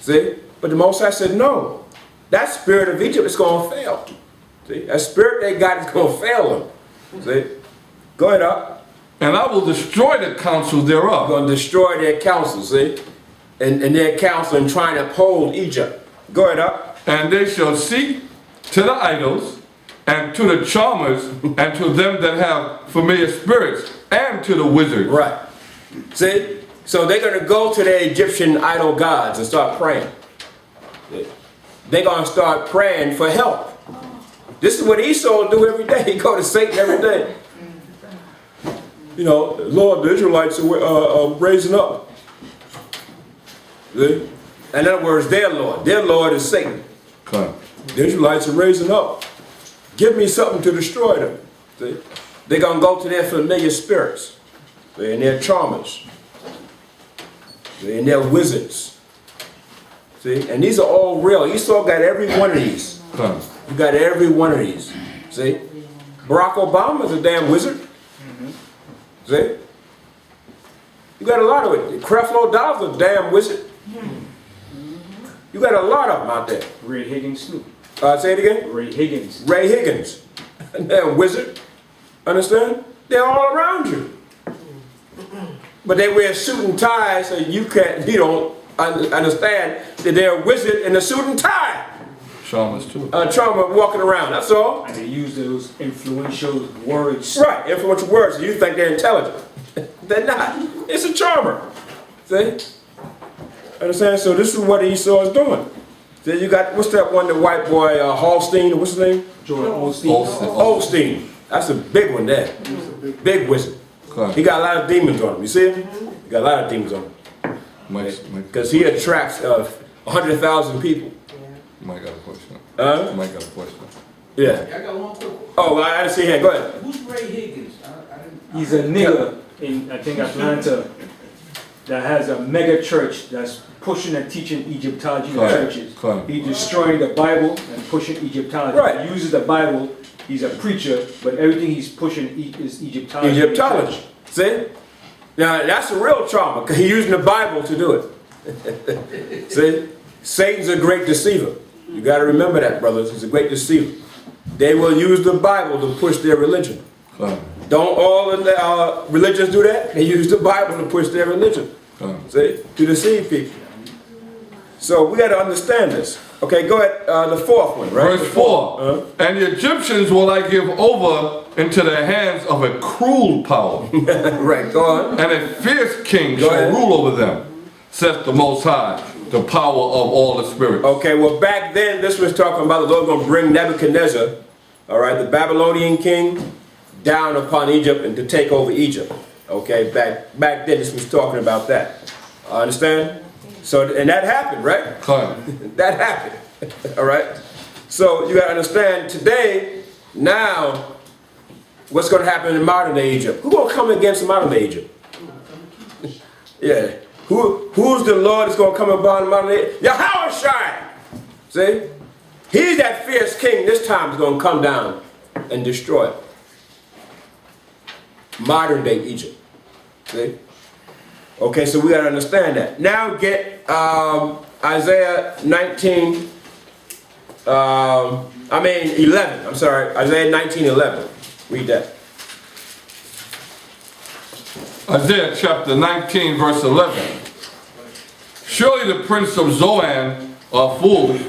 See? But the Most High said, no. That spirit of Egypt is going to fail. See? That spirit they got is going to fail them. See? Go ahead, up. And I will destroy the counsel thereof. I'm going to destroy their counsel, see? And their counsel in trying to uphold Egypt. Go ahead, up. And they shall seek to the idols, and to the charmers, and to them that have familiar spirits, and to the wizards. Right. See? So they're going to go to their Egyptian idol gods and start praying. They're going to start praying for help. This is what Esau do every day. He go to Satan every day. You know, Lord, the Israelites are raising up. See? In other words, their Lord is Satan. Okay. The Israelites are raising up. Give me something to destroy them. See? They're going to go to their familiar spirits. See? And their charmers. See? And they're wizards. See? And these are all real. Esau got every one of these. You got every one of these. See? Barack Obama's a damn wizard. See? You got a lot of it. Creflo Dollar's a damn wizard. You got a lot of them out there. Ray Higgins too. Say it again? Ray Higgins. Ray Higgins. Damn wizard. Understand? They're all around you. But they wear suit and tie, so you don't understand that they're a wizard in a suit and tie. Shamans too. Trauma walking around, that's all. And they use those influential words. Right, influential words. You think they're intelligent. They're not. It's a charmer. See? Understand? So this is what Esau is doing. Then you got, what's that one, the white boy, Holstein, what's his name? Joel Osteen. Holstein. That's a big one there. Big wizard. He got a lot of demons on him. You see him? He got a lot of demons on him. Because he attracts 100,000 people. Mike got a question. Mike got a question. Yeah. I got one quick. Oh, I didn't see him. Go ahead. Who's Ray Higgins? He's a nigger in, I think, Atlanta that has a mega church that's pushing and teaching Egyptology in churches. He's destroying the Bible and pushing Egyptology. Right. He uses the Bible. He's a preacher, but everything he's pushing is Egyptology. Egyptology. See? Now, that's a real trauma, because he's using the Bible to do it. See? Satan's a great deceiver. You got to remember that, brothers. He's a great deceiver. They will use the Bible to push their religion. Don't all of the religions do that? They use the Bible to push their religion. See? To deceive people. So we got to understand this. Okay, go ahead. The fourth one, right? Verse 4. And the Egyptians will I give over into the hands of a cruel power. Right, go on. And a fierce king shall rule over them, saith the Most High, the power of all the spirits. Okay, well back then this was talking about the Lord going to bring Nebuchadnezzar, all right, the Babylonian king, down upon Egypt and to take over Egypt. Okay, back then this was talking about that. Understand? So, and that happened, right? That happened. All right? So you got to understand today, now, what's going to happen in modern day Egypt? Who's going to come against modern day Egypt? Yeah. Who's the Lord that's going to come upon modern day? Yahushua! See? He's that fierce king this time is going to come down and destroy it. Modern day Egypt. See? Okay, so we got to understand that. Now get Isaiah 19, 11. I'm sorry, Isaiah 19:11. Read that. Isaiah chapter 19, verse 11. Surely the prince of Zoan are fools.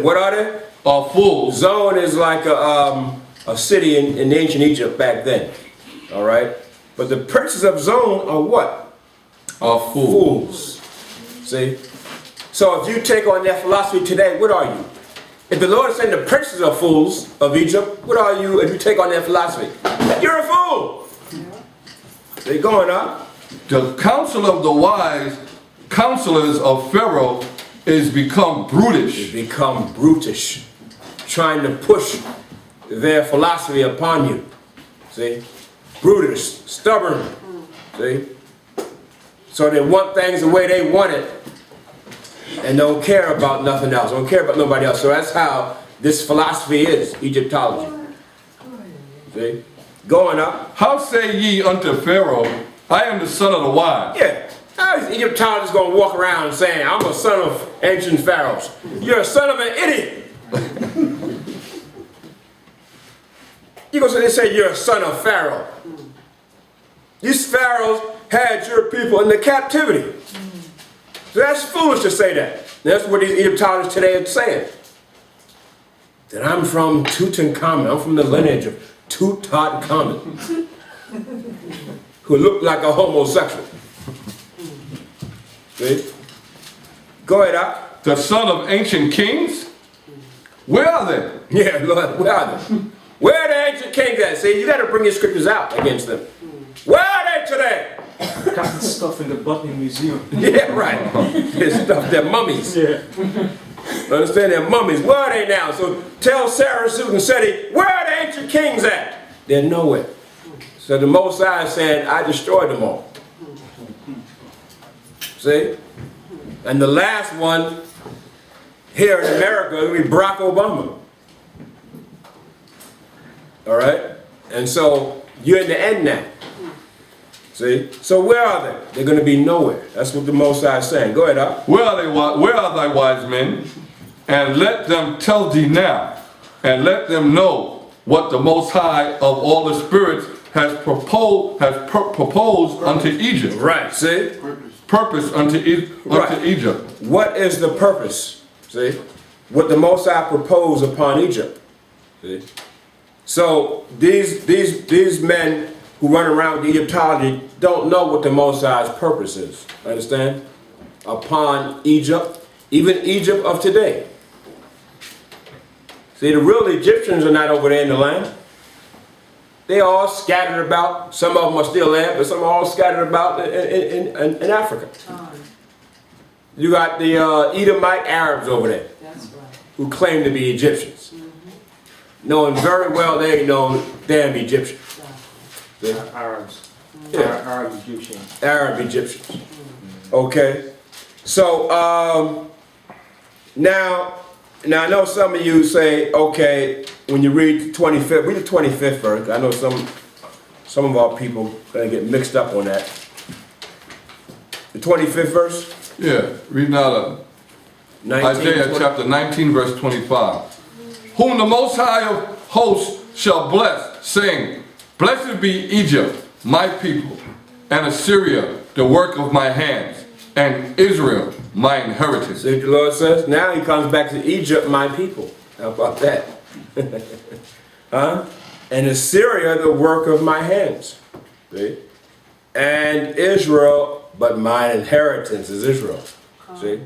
What are they? Are fools. Zoan is like a city in ancient Egypt back then. All right? But the princes of Zoan are what? Are fools. See? So if you take on their philosophy today, what are you? If the Lord is saying the princes are fools of Egypt, what are you if you take on their philosophy? You're a fool. They're going up. The counsel of the wise counselors of Pharaoh is become brutish. They become brutish, trying to push their philosophy upon you. See? Brutish, stubborn. See? So they want things the way they want it and don't care about nothing else, don't care about nobody else. So that's how this philosophy is, Egyptology. See? Going up. How say ye unto Pharaoh, I am the son of the wise? Yeah. How is Egyptologists going to walk around saying, I'm a son of ancient pharaohs? You're a son of an idiot. You're going to say you're a son of Pharaoh. These pharaohs had your people in the captivity. So that's foolish to say that. That's what these Egyptologists today are saying. That I'm from Tutankhamun. I'm from the lineage of Tutankhamun. Who looked like a homosexual. See? Go ahead, Doc. The son of ancient kings? Where are they? Yeah, Lord, where are they? Where are the ancient kings at? See, you got to bring your scriptures out against them. Where are they today? Got the stuff in the Button Museum. Yeah, right. There's stuff, they're mummies. Yeah. Understand, they're mummies. Where are they now? So tell Sarah, Suit, and Seti, where are the ancient kings at? They're nowhere. So the Most High is saying, I destroyed them all. See? And the last one here in America will be Barack Obama. All right? And so you're in the end now. See? So where are they? They're going to be nowhere. That's what the Most High is saying. Go ahead, Al. Where are thy wise men? And let them tell thee now, and let them know what the Most High of all the spirits has proposed unto Egypt. Right, see? Purpose unto Egypt. What is the purpose? See? What the Most High proposed upon Egypt. See? So these men who run around with Egyptology don't know what the Most High's purpose is. Understand? Upon Egypt, even Egypt of today. See, the real Egyptians are not over there in the land. They all scattered about. Some of them are still there, but some are all scattered about in Africa. You got the Edomite Arabs over there. That's right. Who claim to be Egyptians. Knowing very well they ain't no damn Egyptians. See? Arabs. Yeah. Arab Egyptians. Arab Egyptians. Okay. So now I know some of you say, okay, when you read the 25th, read the 25th verse. I know some of our people gonna get mixed up on that. The 25th verse? Yeah, reading out of 19, Isaiah 20. chapter 19, verse 25. Whom the Most High of hosts shall bless, saying, Blessed be Egypt, my people, and Assyria, the work of my hands, and Israel, my inheritance. See what the Lord says? Now he comes back to Egypt, my people. How about that? Huh? And Assyria, the work of my hands. See? And Israel, but my inheritance is Israel. See?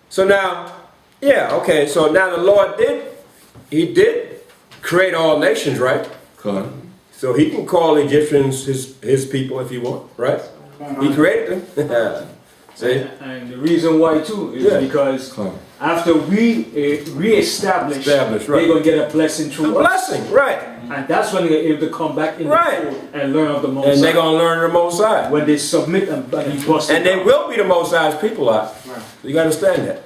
So now, yeah, okay, so now the Lord he did create all nations, right? Okay. So he can call Egyptians his people if he want, right? He created them. See? And the reason why too is because after we reestablish, right. they're going to get a blessing through A us. blessing, right. And that's when they're able to come back in the fold and learn of the Most High. And they're going to learn the Most High. When they submit and be busted. And they will be the Most High's people out. Right. You got to understand that.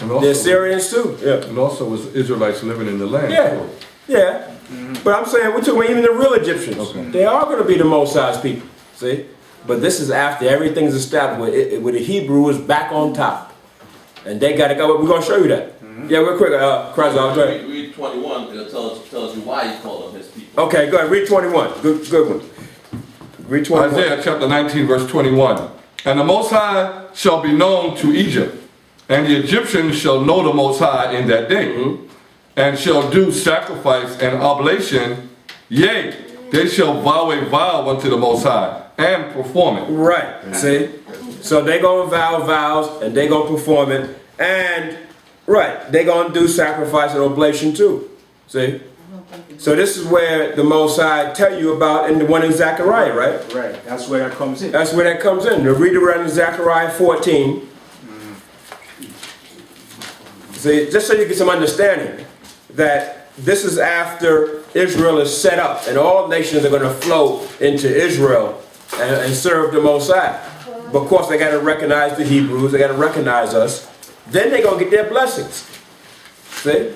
And also, The Assyrians too. Yeah. And also was Israelites living in the land. Yeah. Yeah. But I'm saying, we're talking about even the real Egyptians. Okay. They are going to be the Most High's people. See? But this is after everything's established, where the Hebrew is back on top. And they got to go. We're going to show you that. Yeah, real quick. Christ, go ahead. Read 21, and it tells you why he called them his people. Okay, go ahead. Read 21. Good one. Read 21. Isaiah chapter 19, verse 21. And the Most High shall be known to Egypt, and the Egyptians shall know the Most High in that day, and shall do sacrifice and oblation, yea, they shall vow a vow unto the Most High, and perform it. Right, see? So they're going to vow vows, and they're going to perform it, and, right, they're going to do sacrifice and oblation too, see? So this is where the Most High tell you about in the one in Zechariah, right? Right, that's where that comes in. That's where that comes in. The read around in Zechariah 14. See, just so you get some understanding that this is after Israel is set up and all nations are going to flow into Israel and serve the Most High. But of course they got to recognize the Hebrews, they got to recognize us. Then they're going to get their blessings. See?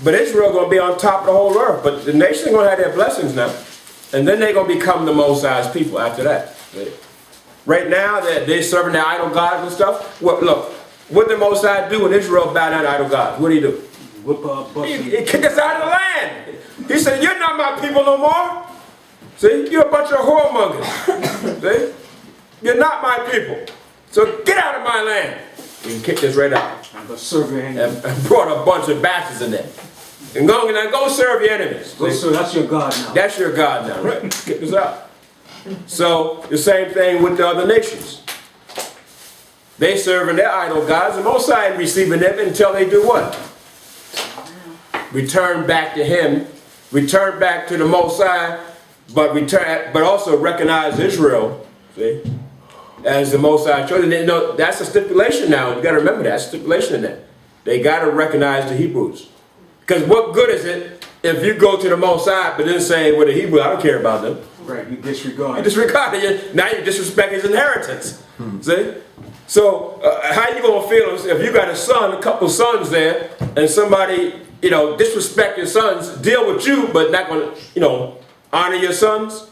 But Israel going to be on top of the whole earth. But the nations are going to have their blessings now. And then they're going to become the Most High's people after that. See? Right now they're serving their idol gods and stuff. Well, look, what did the Most High do when Israel bowed down to idol gods? What did he do? He kicked us out of the land. He said, you're not my people no more. See, you're a bunch of whoremongers. See? You're not my people. So get out of my land. He kicked us right out. And brought a bunch of bastards in there. And go serve your enemies. So that's your God now. That's your God now, right? Kick us out. So the same thing with the other nations. They serving their idol gods. The Most High ain't receiving them until they do what? Return back to Him. Return back to the Most High, but also recognize Israel. See? As the Most High children. No, that's a stipulation now. You got to remember that stipulation in that. They got to recognize the Hebrews. Because what good is it if you go to the Most High but then say, well, the Hebrews, I don't care about them. Right, you disregard. You disregard it. Now you disrespect his inheritance. See? So how you gonna feel if you got a couple sons there, and somebody, disrespect your sons, deal with you, but not gonna, honor your sons?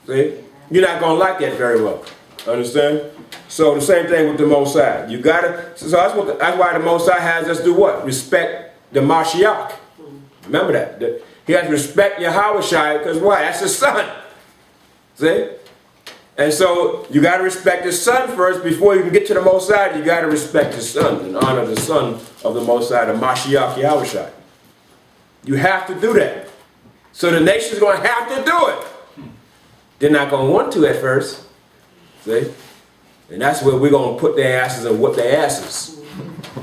See? You're not gonna like that very well. Understand? So the same thing with the Most High. You gotta. So that's why the Most High has us do what? Respect the Mashiach. Remember that. He has to respect Yahweh because why? That's his son. See? And so you got to respect his son first before you can get to the Most High. You got to respect his son and honor the son of the Most High, the Mashiach Yahweh. You have to do that. So the nation's going to have to do it. They're not going to want to at first. See? And that's where we're going to put their asses and whip their asses.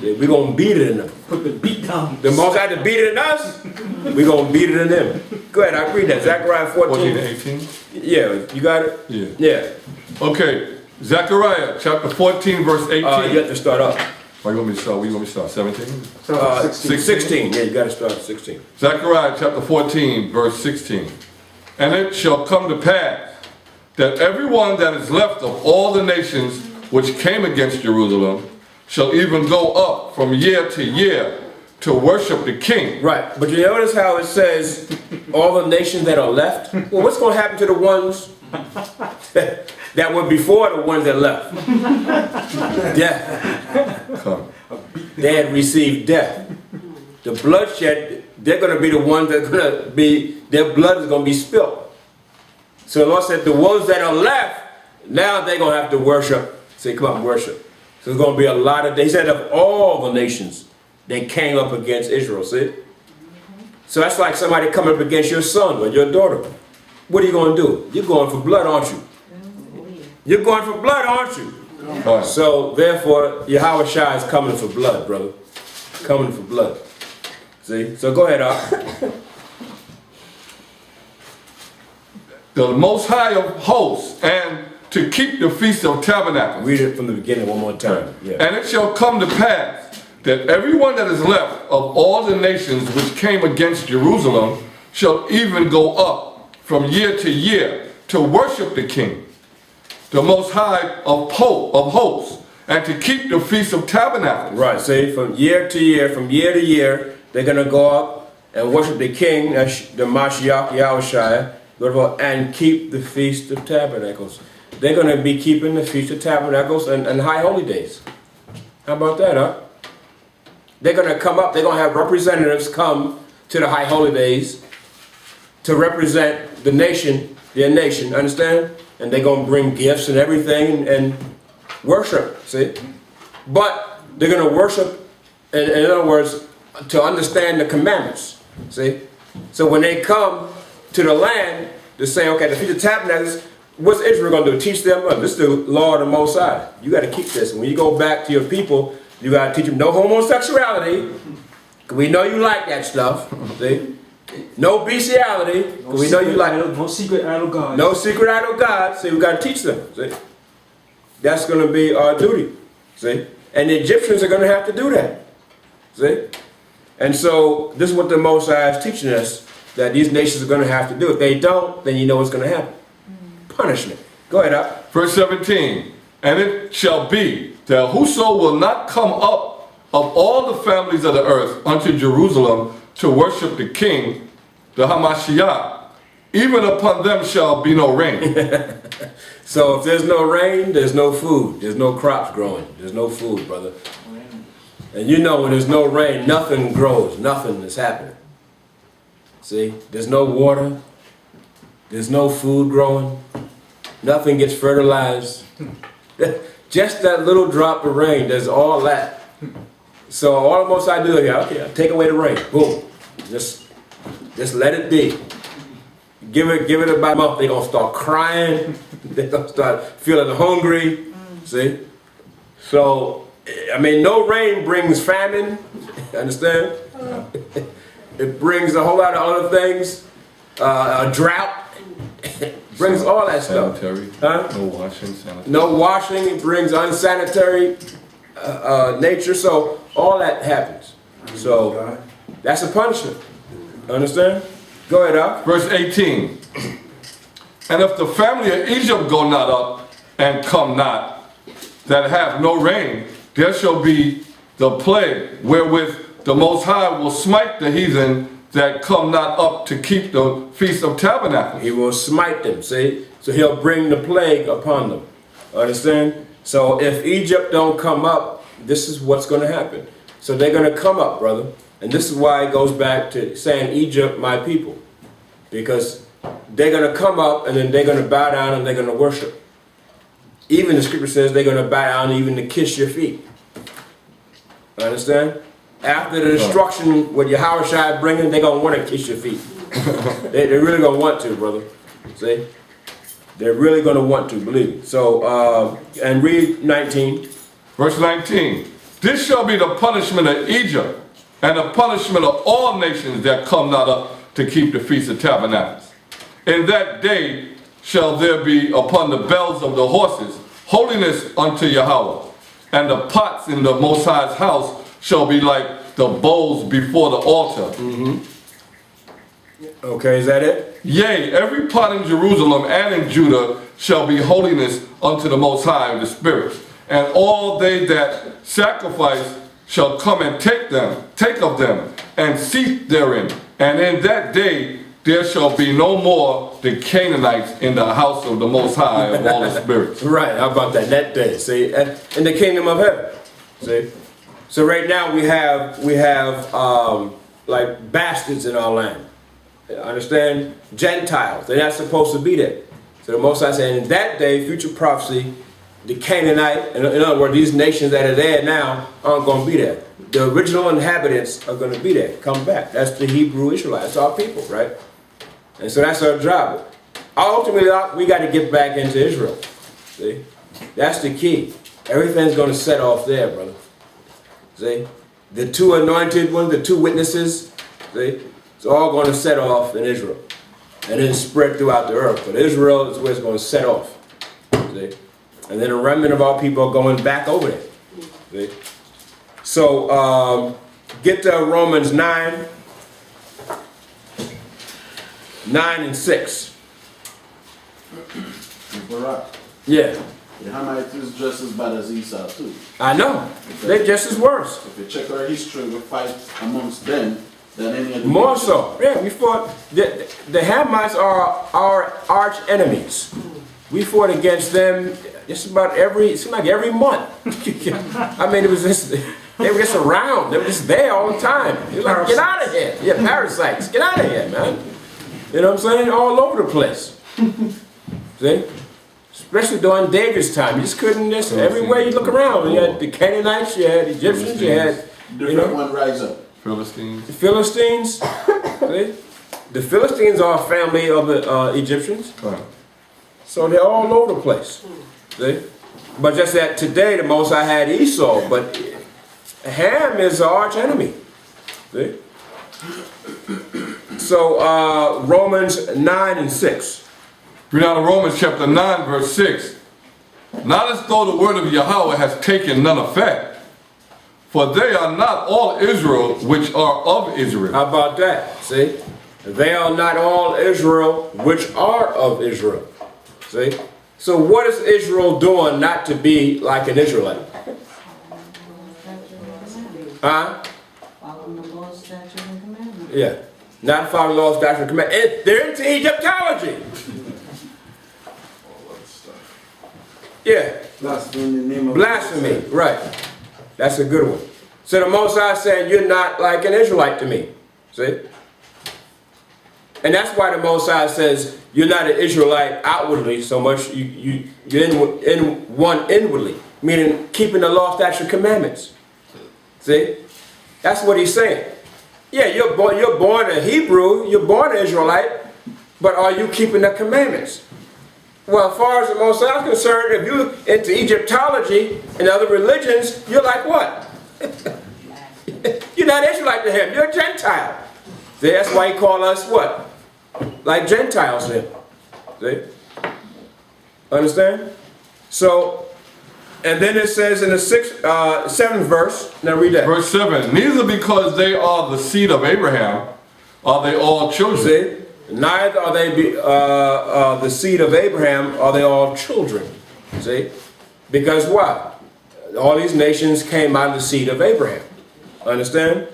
We're going to beat it in them. Put the beat down. The Most High to beat it in us, we're going to beat it in them. Go ahead, I read that. Zechariah 14. 18? Yeah, you got it? Yeah. Yeah. Okay, Zechariah chapter 14, verse 18. You have to start up. Where you want me to start? Where you want me to start? 17? 16. Yeah, you got to start at 16. Zechariah chapter 14, verse 16. And it shall come to pass that everyone that is left of all the nations which came against Jerusalem shall even go up from year to year to worship the king. Right, but you notice how it says all the nations that are left? Well, what's going to happen to the ones that were before the ones that left? Death. Come. They had received death. The bloodshed, they're going to be the ones that are going to be, their blood is going to be spilled. So the Lord said the ones that are left, now they're going to have to worship. Say, come on, worship. So there's going to be a lot of, he said of all the nations, they came up against Israel, see? So that's like somebody coming up against your son or your daughter. What are you going to do? You're going for blood, aren't you? You're going for blood, aren't you? Right. So therefore, Yahweh Shai is coming for blood, brother. Coming for blood. See? So go ahead, Ak. The Most High of hosts, and to keep the Feast of Tabernacles. Read it from the beginning one more time. Yeah. And it shall come to pass that everyone that is left of all the nations which came against Jerusalem shall even go up from year to year to worship the king, the Most High of hosts, and to keep the Feast of Tabernacles. Right, see, from year to year, they're going to go up and worship the king, that's the Mashiach Yahushua, and keep the Feast of Tabernacles. They're going to be keeping the Feast of Tabernacles and High Holy Days. How about that, huh? They're going to come up, they're going to have representatives come to the High Holy Days to represent the nation, their nation, understand? And they're going to bring gifts and everything and worship, see? But they're going to worship, in other words, to understand the commandments, see? So when they come to the land to say, okay, the Feast of Tabernacles, what's Israel going to do? Teach them, this is the law of the Most High. You got to keep this. When you go back to your people, you got to teach them no homosexuality. We know you like that stuff, see? No bestiality, because we know you like it. No secret idol gods. No secret idol gods. See, we got to teach them. See, that's going to be our duty. See, and the Egyptians are going to have to do that. See, and so this is what the Most High is teaching us, that these nations are going to have to do. If they don't, then you know what's going to happen. Punishment. Go ahead, up. Verse 17. And it shall be that whoso will not come up of all the families of the earth unto Jerusalem to worship the king, the Hamashiach, even upon them shall be no rain. So if there's no rain, there's no food. There's no crops growing. There's no food, brother. And you know when there's no rain, nothing grows. Nothing is happening. See? There's no water. There's no food growing. Nothing gets fertilized. Just that little drop of rain does all that. So all the Most High do is, okay, take away the rain. Boom. Just let it be. Give it about a month. They're going to start crying. They're going to start feeling hungry. See? So, I mean, no rain brings famine. Understand? It brings a whole lot of other things. A drought. Brings all that stuff. Sanitary. Huh? No washing. Sanitary. No washing. It brings unsanitary nature. So all that happens. So that's a punishment. Understand? Go ahead, Al. Verse 18. And if the family of Egypt go not up and come not, that have no rain, there shall be the plague wherewith the Most High will smite the heathen that come not up to keep the Feast of Tabernacles. He will smite them, see? So he'll bring the plague upon them. Understand? So if Egypt don't come up, this is what's going to happen. So they're going to come up, brother. And this is why it goes back to saying Egypt, my people. Because they're going to come up and then they're going to bow down and they're going to worship. Even the scripture says they're going to bow down even to kiss your feet. Understand? After the destruction, what Yahushua bringing, they're going to want to kiss your feet. They're really going to want to, brother. See? They're really going to want to, believe me. So, and read 19. Verse 19. This shall be the punishment of Egypt, and the punishment of all nations that come not up to keep the Feast of Tabernacles. In that day shall there be upon the bells of the horses holiness unto Yahweh, and the pots in the Most High's house shall be like the bowls before the altar. Okay, is that it? Yea, every pot in Jerusalem and in Judah shall be holiness unto the Most High of the spirits. And all they that sacrifice shall come and take of them, and seat therein. And in that day there shall be no more the Canaanites in the house of the Most High of all the spirits. Right, how about that? That day, see? In the kingdom of heaven. See? So right now we have like bastards in our land. Understand? Gentiles. They're not supposed to be there. So the Most High said, in that day, future prophecy, the Canaanite, in other words, these nations that are there now aren't going to be there. The original inhabitants are going to be there. Come back. That's the Hebrew Israelites. That's our people, right? And so that's our job. Ultimately, we got to get back into Israel. See? That's the key. Everything's going to set off there, brother. See? The two anointed ones, the two witnesses, see? It's all going to set off in Israel. And then spread throughout the earth. But Israel is where it's going to set off. See? And then a remnant of our people are going back over there. See? So, get to Romans 9 and 6. Barak. Yeah. The Hamites is just as bad as Esau too. I know. They're just as worse. If you check our history, we fight amongst them than any other. More so. Yeah, we fought. The Hamites are our arch enemies. We fought against them just about it seemed like every month. I mean, it was just, they were just around. They were just there all the time. You're like, get out of here. Yeah, parasites. Get out of here, man. You know what I'm saying? All over the place. See? Especially during David's time. You just couldn't, everywhere you look around. You had the Canaanites, you had the Egyptians, you had, different one rise up. Philistines. the Philistines. See? The Philistines are a family of the Egyptians. So they're all over the place. See? But just that today the Most High had Esau, but Ham is our arch enemy. See? So Romans 9 and 6. Read out of Romans chapter 9, verse 6. Not as though the word of Yahweh has taken none effect, for they are not all Israel which are of Israel. How about that? See? They are not all Israel which are of Israel. See? So what is Israel doing not to be like an Israelite? Huh? Following the laws, statutes, and commandments. Yeah. Not following laws, doctrines, and commandments. They're into Egyptology. Yeah. Blasphemy in the name of Blasphemy. Right. That's a good one. So the Most High said, you're not like an Israelite to me. See? And that's why the Most High says, you're not an Israelite outwardly so much, you're in one inwardly, meaning keeping the law, statutes, commandments. See? That's what he's saying. Yeah, you're born a Hebrew, you're born an Israelite, but are you keeping the commandments? Well, as far as the Most High is concerned, if you're into Egyptology and other religions, you're like what? You're not Israelite to him, you're a Gentile. See, that's why he called us what? Like Gentiles then. See? Understand? So, and then it says in the 7th verse, now read that. Verse 7. Neither because they are the seed of Abraham are they all children. See? Neither are they the seed of Abraham, are they all children. See? Because why? All these nations came out of the seed of Abraham. Understand?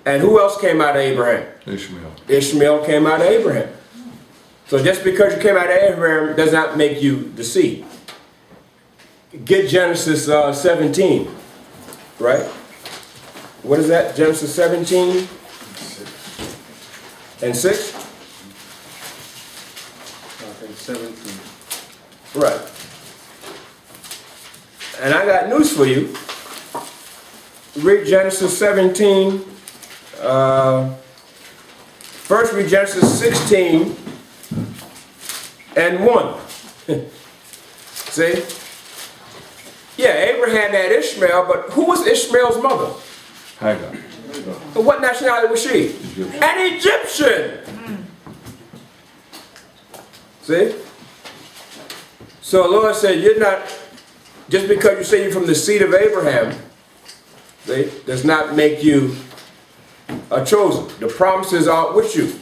And who else came out of Abraham? Ishmael. Ishmael came out of Abraham. So just because you came out of Abraham does not make you the seed. Get Genesis 17, right? What is that? Genesis 17 and 6? Okay, 17. Right. And I got news for you. Read Genesis 17. First read Genesis 16 and 1. See? Yeah, Abraham had Ishmael, but who was Ishmael's mother? Hagar. What nationality was she? Egyptian. An Egyptian. See? So the Lord said, you're not, just because you say you're from the seed of Abraham, see, does not make you a chosen. The promises are with you.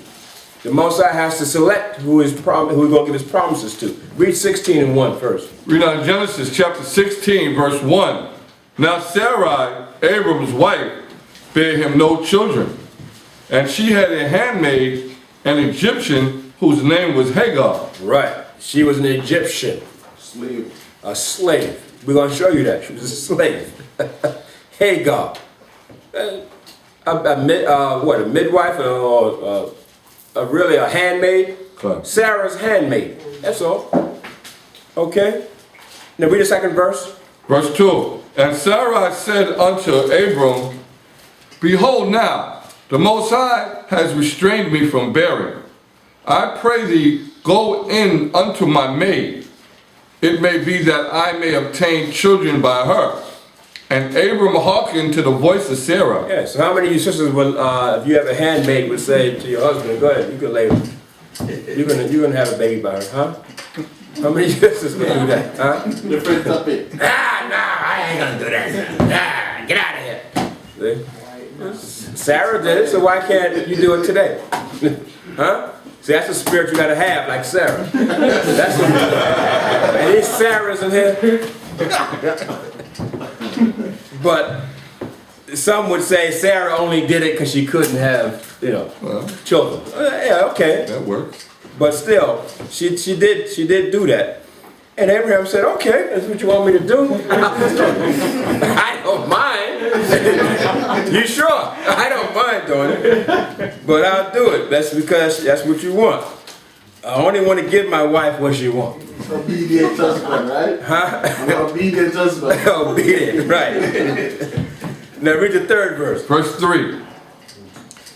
The Most High has to select who he's going to give his promises to. Read 16 and 1 first. Read on Genesis chapter 16, verse 1. Now Sarai, Abram's wife, bare him no children, and she had a handmaid, an Egyptian, whose name was Hagar. Right. She was an Egyptian. Slave. A slave. We're going to show you that. She was a slave. Hagar. What, a midwife or really a handmaid? Correct. Sarah's handmaid. That's all. Okay. Now read the second verse. Verse 2. And Sarai said unto Abram, behold now, the Most High has restrained me from bearing. I pray thee, go in unto my maid. It may be that I may obtain children by her. And Abram hearkened to the voice of Sarah. Yeah, so how many of you sisters will, if you have a handmaid, would say to your husband, go ahead, you can lay you're gonna have a baby by her, huh? How many sisters can do that, huh? Different topic. Nah, I ain't gonna do that. Nah, get out of here. See? Sarah did it, so why can't you do it today? Huh? See, that's the spirit you gotta have, like Sarah. That's what, and these Sarahs in here. But some would say Sarah only did it because she couldn't have, children. Yeah, okay. That works. But still, she did do that. And Abraham said, okay, that's what you want me to do. I don't mind. You sure? I don't mind doing it. But I'll do it. That's because that's what you want. I only want to give my wife what she wants. Obedient husband, right? Huh? I'm an obedient husband. Obedient, right. Now read the third verse. Verse 3.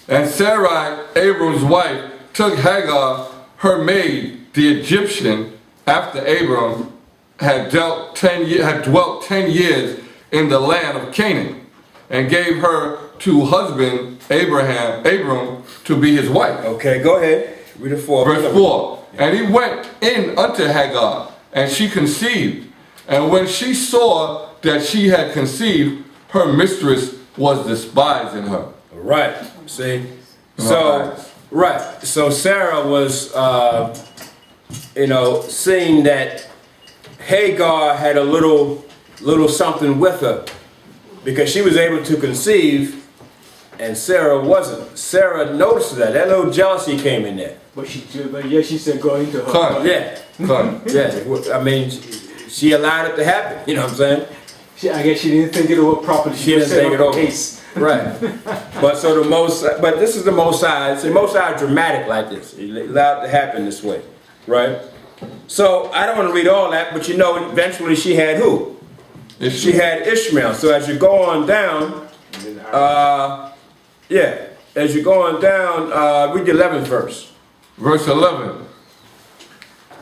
And Sarai, Abram's wife, took Hagar, her maid, the Egyptian, after Abram had dwelt 10 years in the land of Canaan, and gave her to husband Abram to be his wife. Okay, go ahead. Read the fourth. Verse 4. And he went in unto Hagar, and she conceived. And when she saw that she had conceived, her mistress was despised in her. Right. See? So, right. So Sarah was, seeing that Hagar had a little something with her, because she was able to conceive and Sarah wasn't. Sarah noticed that. That little jealousy came in there. But she said go into her. Come. Yeah. Yeah. I mean, she allowed it to happen. You know what I'm saying? I guess she didn't think it over properly. She didn't think it over. Case. Right. But this is the Most High. The Most High is dramatic like this. He allowed it to happen this way. Right? So I don't want to read all that, but eventually she had who? Ishmael. She had Ishmael. So as you go on down, as you go on down, read the 11th verse. Verse 11.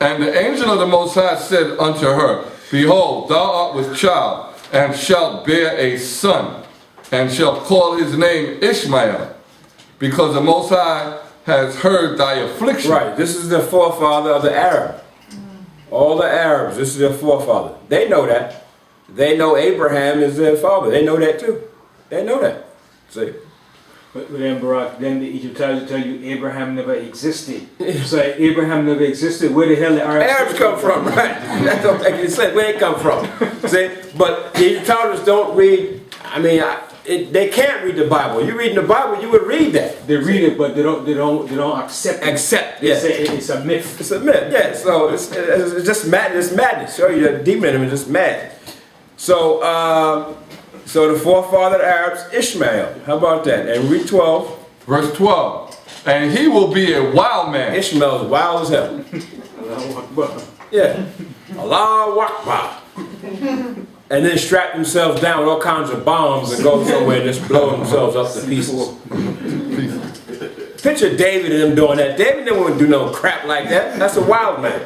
And the angel of the Most High said unto her, behold, thou art with child, and shalt bear a son, and shalt call his name Ishmael, because the Most High has heard thy affliction. Right. This is the forefather of the Arab. All the Arabs, this is their forefather. They know that. They know Abraham is their father. They know that too. They know that. See? But then Barak, then the Egyptology tell you Abraham never existed. So Abraham never existed. Where the hell the Arabs come from, right? That's what they said. Where they come from? See, but the Egyptologists don't read. I mean, they can't read the Bible. You reading the Bible, you would read that. They read it, but they don't accept it. Accept, They yes. say it's a myth. It's a myth, yeah. So it's just madness. It's madness. Show you the demon in him is just mad. So, so the forefather of the Arabs, Ishmael. How about that? And read 12. Verse 12. And he will be a wild man. Ishmael is wild as hell. Yeah. Allahu Akbar. And then strap themselves down with all kinds of bombs and go somewhere and just blow themselves up to pieces. Picture David and them doing that. David didn't want to do no crap like that. That's a wild man.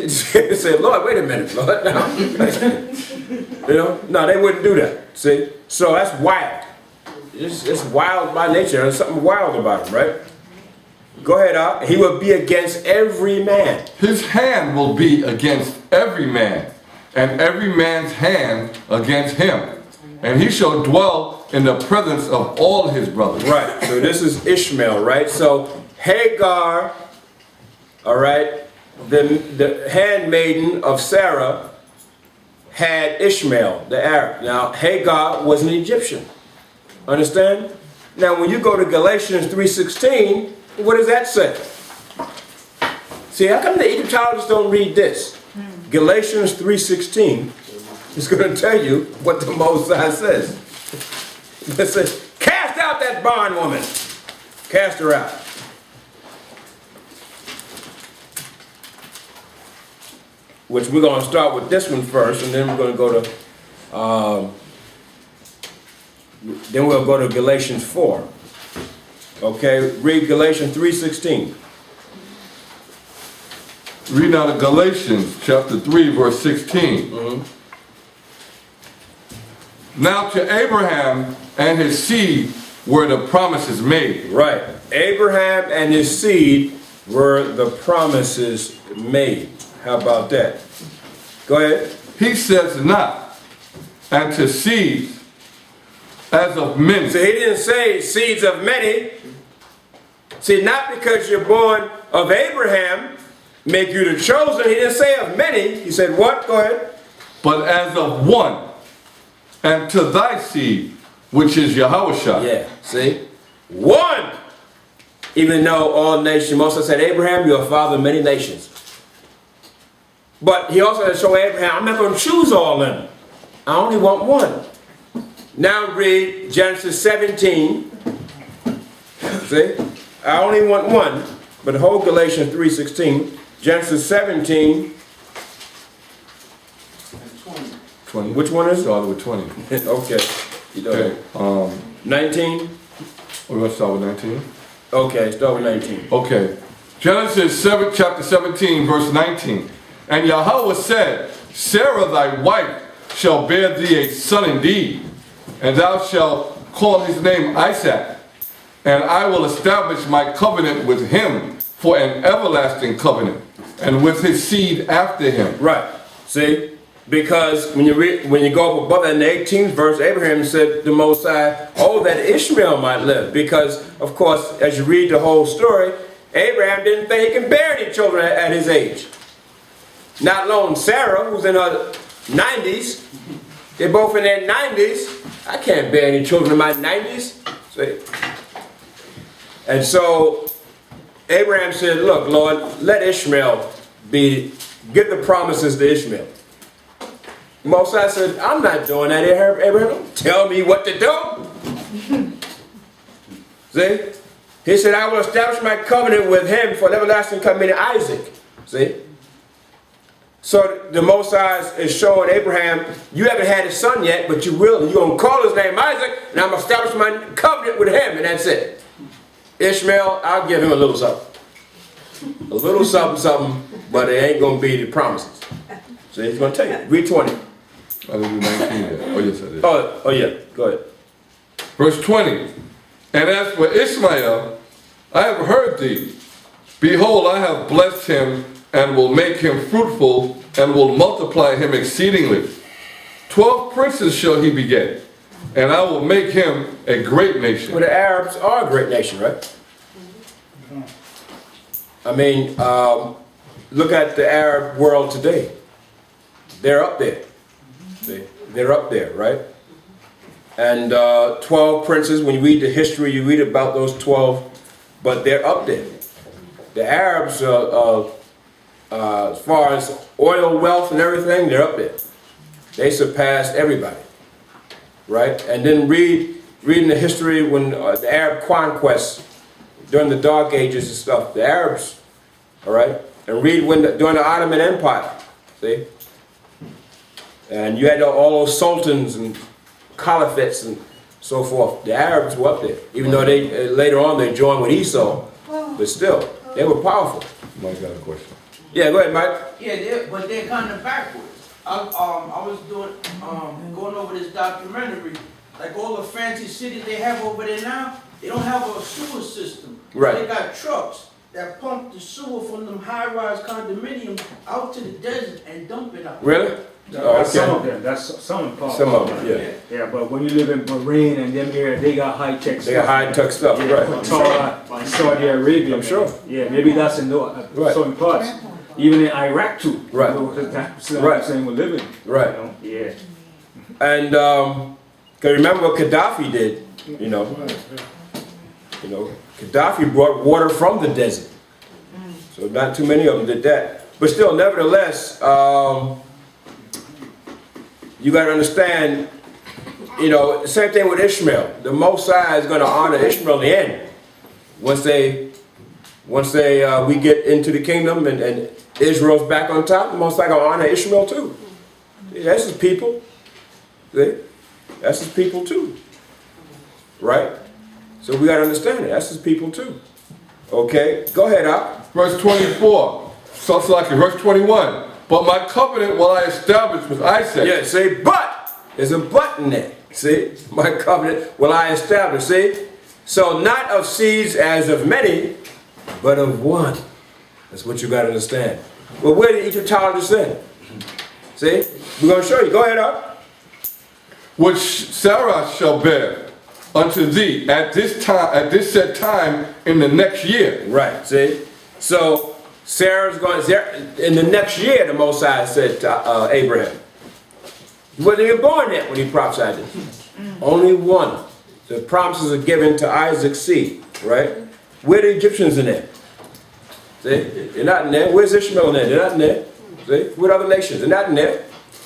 See? Say, Lord, wait a minute, Lord. No. You know? No, they wouldn't do that. See? So that's wild. It's wild by nature. There's something wild about him, right? Go ahead, Al. He will be against every man. His hand will be against every man, and every man's hand against him. And he shall dwell in the presence of all his brothers. Right. So this is Ishmael, right? So Hagar, all right, the handmaiden of Sarah had Ishmael, the Arab. Now Hagar was an Egyptian. Understand? Now when you go to Galatians 3:16, what does that say? See, how come the Egyptologists don't read this? Galatians 3:16 is going to tell you what the Most High says. It says, cast out that bondwoman. Cast her out. Which we're going to start with this one first, and then we're going to go to, then we'll go to Galatians 4. Okay, read Galatians 3:16. Read out of Galatians chapter 3, verse 16. Now to Abraham and his seed were the promises made. Right. Abraham and his seed were the promises made. How about that? Go ahead. He says not, and to seeds as of many. So he didn't say seeds of many. See, not because you're born of Abraham make you the chosen. He didn't say of many. He said what? Go ahead. But as of one, and to thy seed, which is Yahushua. Yeah, see? One! Even though all nations, Moses said, Abraham, you're a father of many nations. But he also had to show Abraham, I'm not going to choose all of them. I only want one. Now read Genesis 17. See? I only want one. But the whole Galatians 3:16. Genesis 17. 20. Which one is it? Started with 20. Okay. You know, Okay. 19? We're going to start with 19. Okay, start with 19. Okay. Genesis 7, chapter 17, verse 19. And Yahweh said, Sarah thy wife shall bear thee a son indeed, and thou shalt call his name Isaac. And I will establish my covenant with him for an everlasting covenant, and with his seed after him. Right. See? Because when you go up above that in the 18th verse, Abraham said to the Most High, oh, that Ishmael might live. Because, of course, as you read the whole story, Abraham didn't think he could bear any children at his age. Not alone Sarah, who's in her 90s. They're both in their 90s. I can't bear any children in my 90s. See? And so Abraham said, look, Lord, let Ishmael give the promises to Ishmael. Moses said, I'm not doing that, Abraham. Don't tell me what to do. See? He said, I will establish my covenant with him for an everlasting covenant, Isaac. See? So the Most High is showing Abraham, you haven't had a son yet, but you will. You're going to call his name Isaac, and I'm going to establish my covenant with him, and that's it. Ishmael, I'll give him a little something. A little something, something, but it ain't going to be the promises. So he's going to tell you. Read 20. I didn't do 19 yet. Oh, yes, I did. Oh yeah, go ahead. Verse 20. And as for Ishmael, I have heard thee. Behold, I have blessed him, and will make him fruitful, and will multiply him exceedingly. 12 princes shall he beget, and I will make him a great nation. Well, the Arabs are a great nation, right? I mean, look at the Arab world today. They're up there. They're up there, right? And 12 princes, when you read the history, you read about those 12, but they're up there. The Arabs, as far as oil wealth and everything, they're up there. They surpassed everybody, right? And then reading the history when the Arab conquest during the Dark Ages and stuff, the Arabs, all right? And read during the Ottoman Empire, see? And you had all those sultans and caliphates and so forth. The Arabs were up there, even though they later on they joined with Esau, but still, they were powerful. Mike got a question. Yeah, go ahead, Mike. Yeah, but they're kind of backwards. I was going over this documentary. Like all the fancy cities they have over there now, they don't have a sewer system. Right. They got trucks that pump the sewer from them high-rise condominiums out to the desert and dump it out. Really? That's some of them. That's some parts. Some of them, yeah. Yeah, but when you live in Bahrain and them areas, they got high-tech stuff. They got high-tech stuff, Yeah, right. Qatar, Saudi Arabia. I'm sure. Yeah, maybe that's in Right. certain parts. Even in Iraq too. Right. Right. Saying we're living. Right. You know? Yeah. And cause remember what Gaddafi did, you know. Gaddafi brought water from the desert. So not too many of them did that. But still, nevertheless, you got to understand, same thing with Ishmael. The Most High is going to honor Ishmael in the end. Once we get into the kingdom and Israel's back on top, the Most High going to honor Ishmael too. That's his people. See? That's his people too. Right? So we got to understand it. That's his people too. Okay? Go ahead, Ak. Verse 24. Something like it. Verse 21. But my covenant will I establish with Isaac. Yeah, see? But! There's a but in there. See? My covenant will I establish. See? So not of seeds as of many, but of one. That's what you got to understand. Well, where did Egyptology say? See? We're going to show you. Go ahead, Ak. Which Sarah shall bear unto thee at this set time in the next year. Right, see? So Sarah's going, in the next year, the Most High said to Abraham. He wasn't even born yet when he prophesied this. Only one. The promises are given to Isaac's seed, right? Where are the Egyptians in there? See? They're not in there. Where's Ishmael in there? They're not in there. See? What other nations? They're not in there.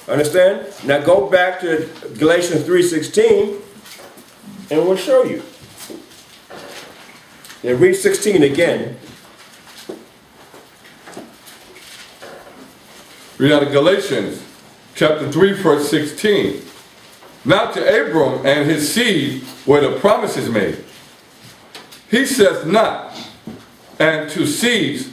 Understand? Now go back to Galatians 3:16 and we'll show you. Yeah, read 16 again. Read out of Galatians chapter 3 verse 16. Now to Abram and his seed were the promises made. He saith not, and to seeds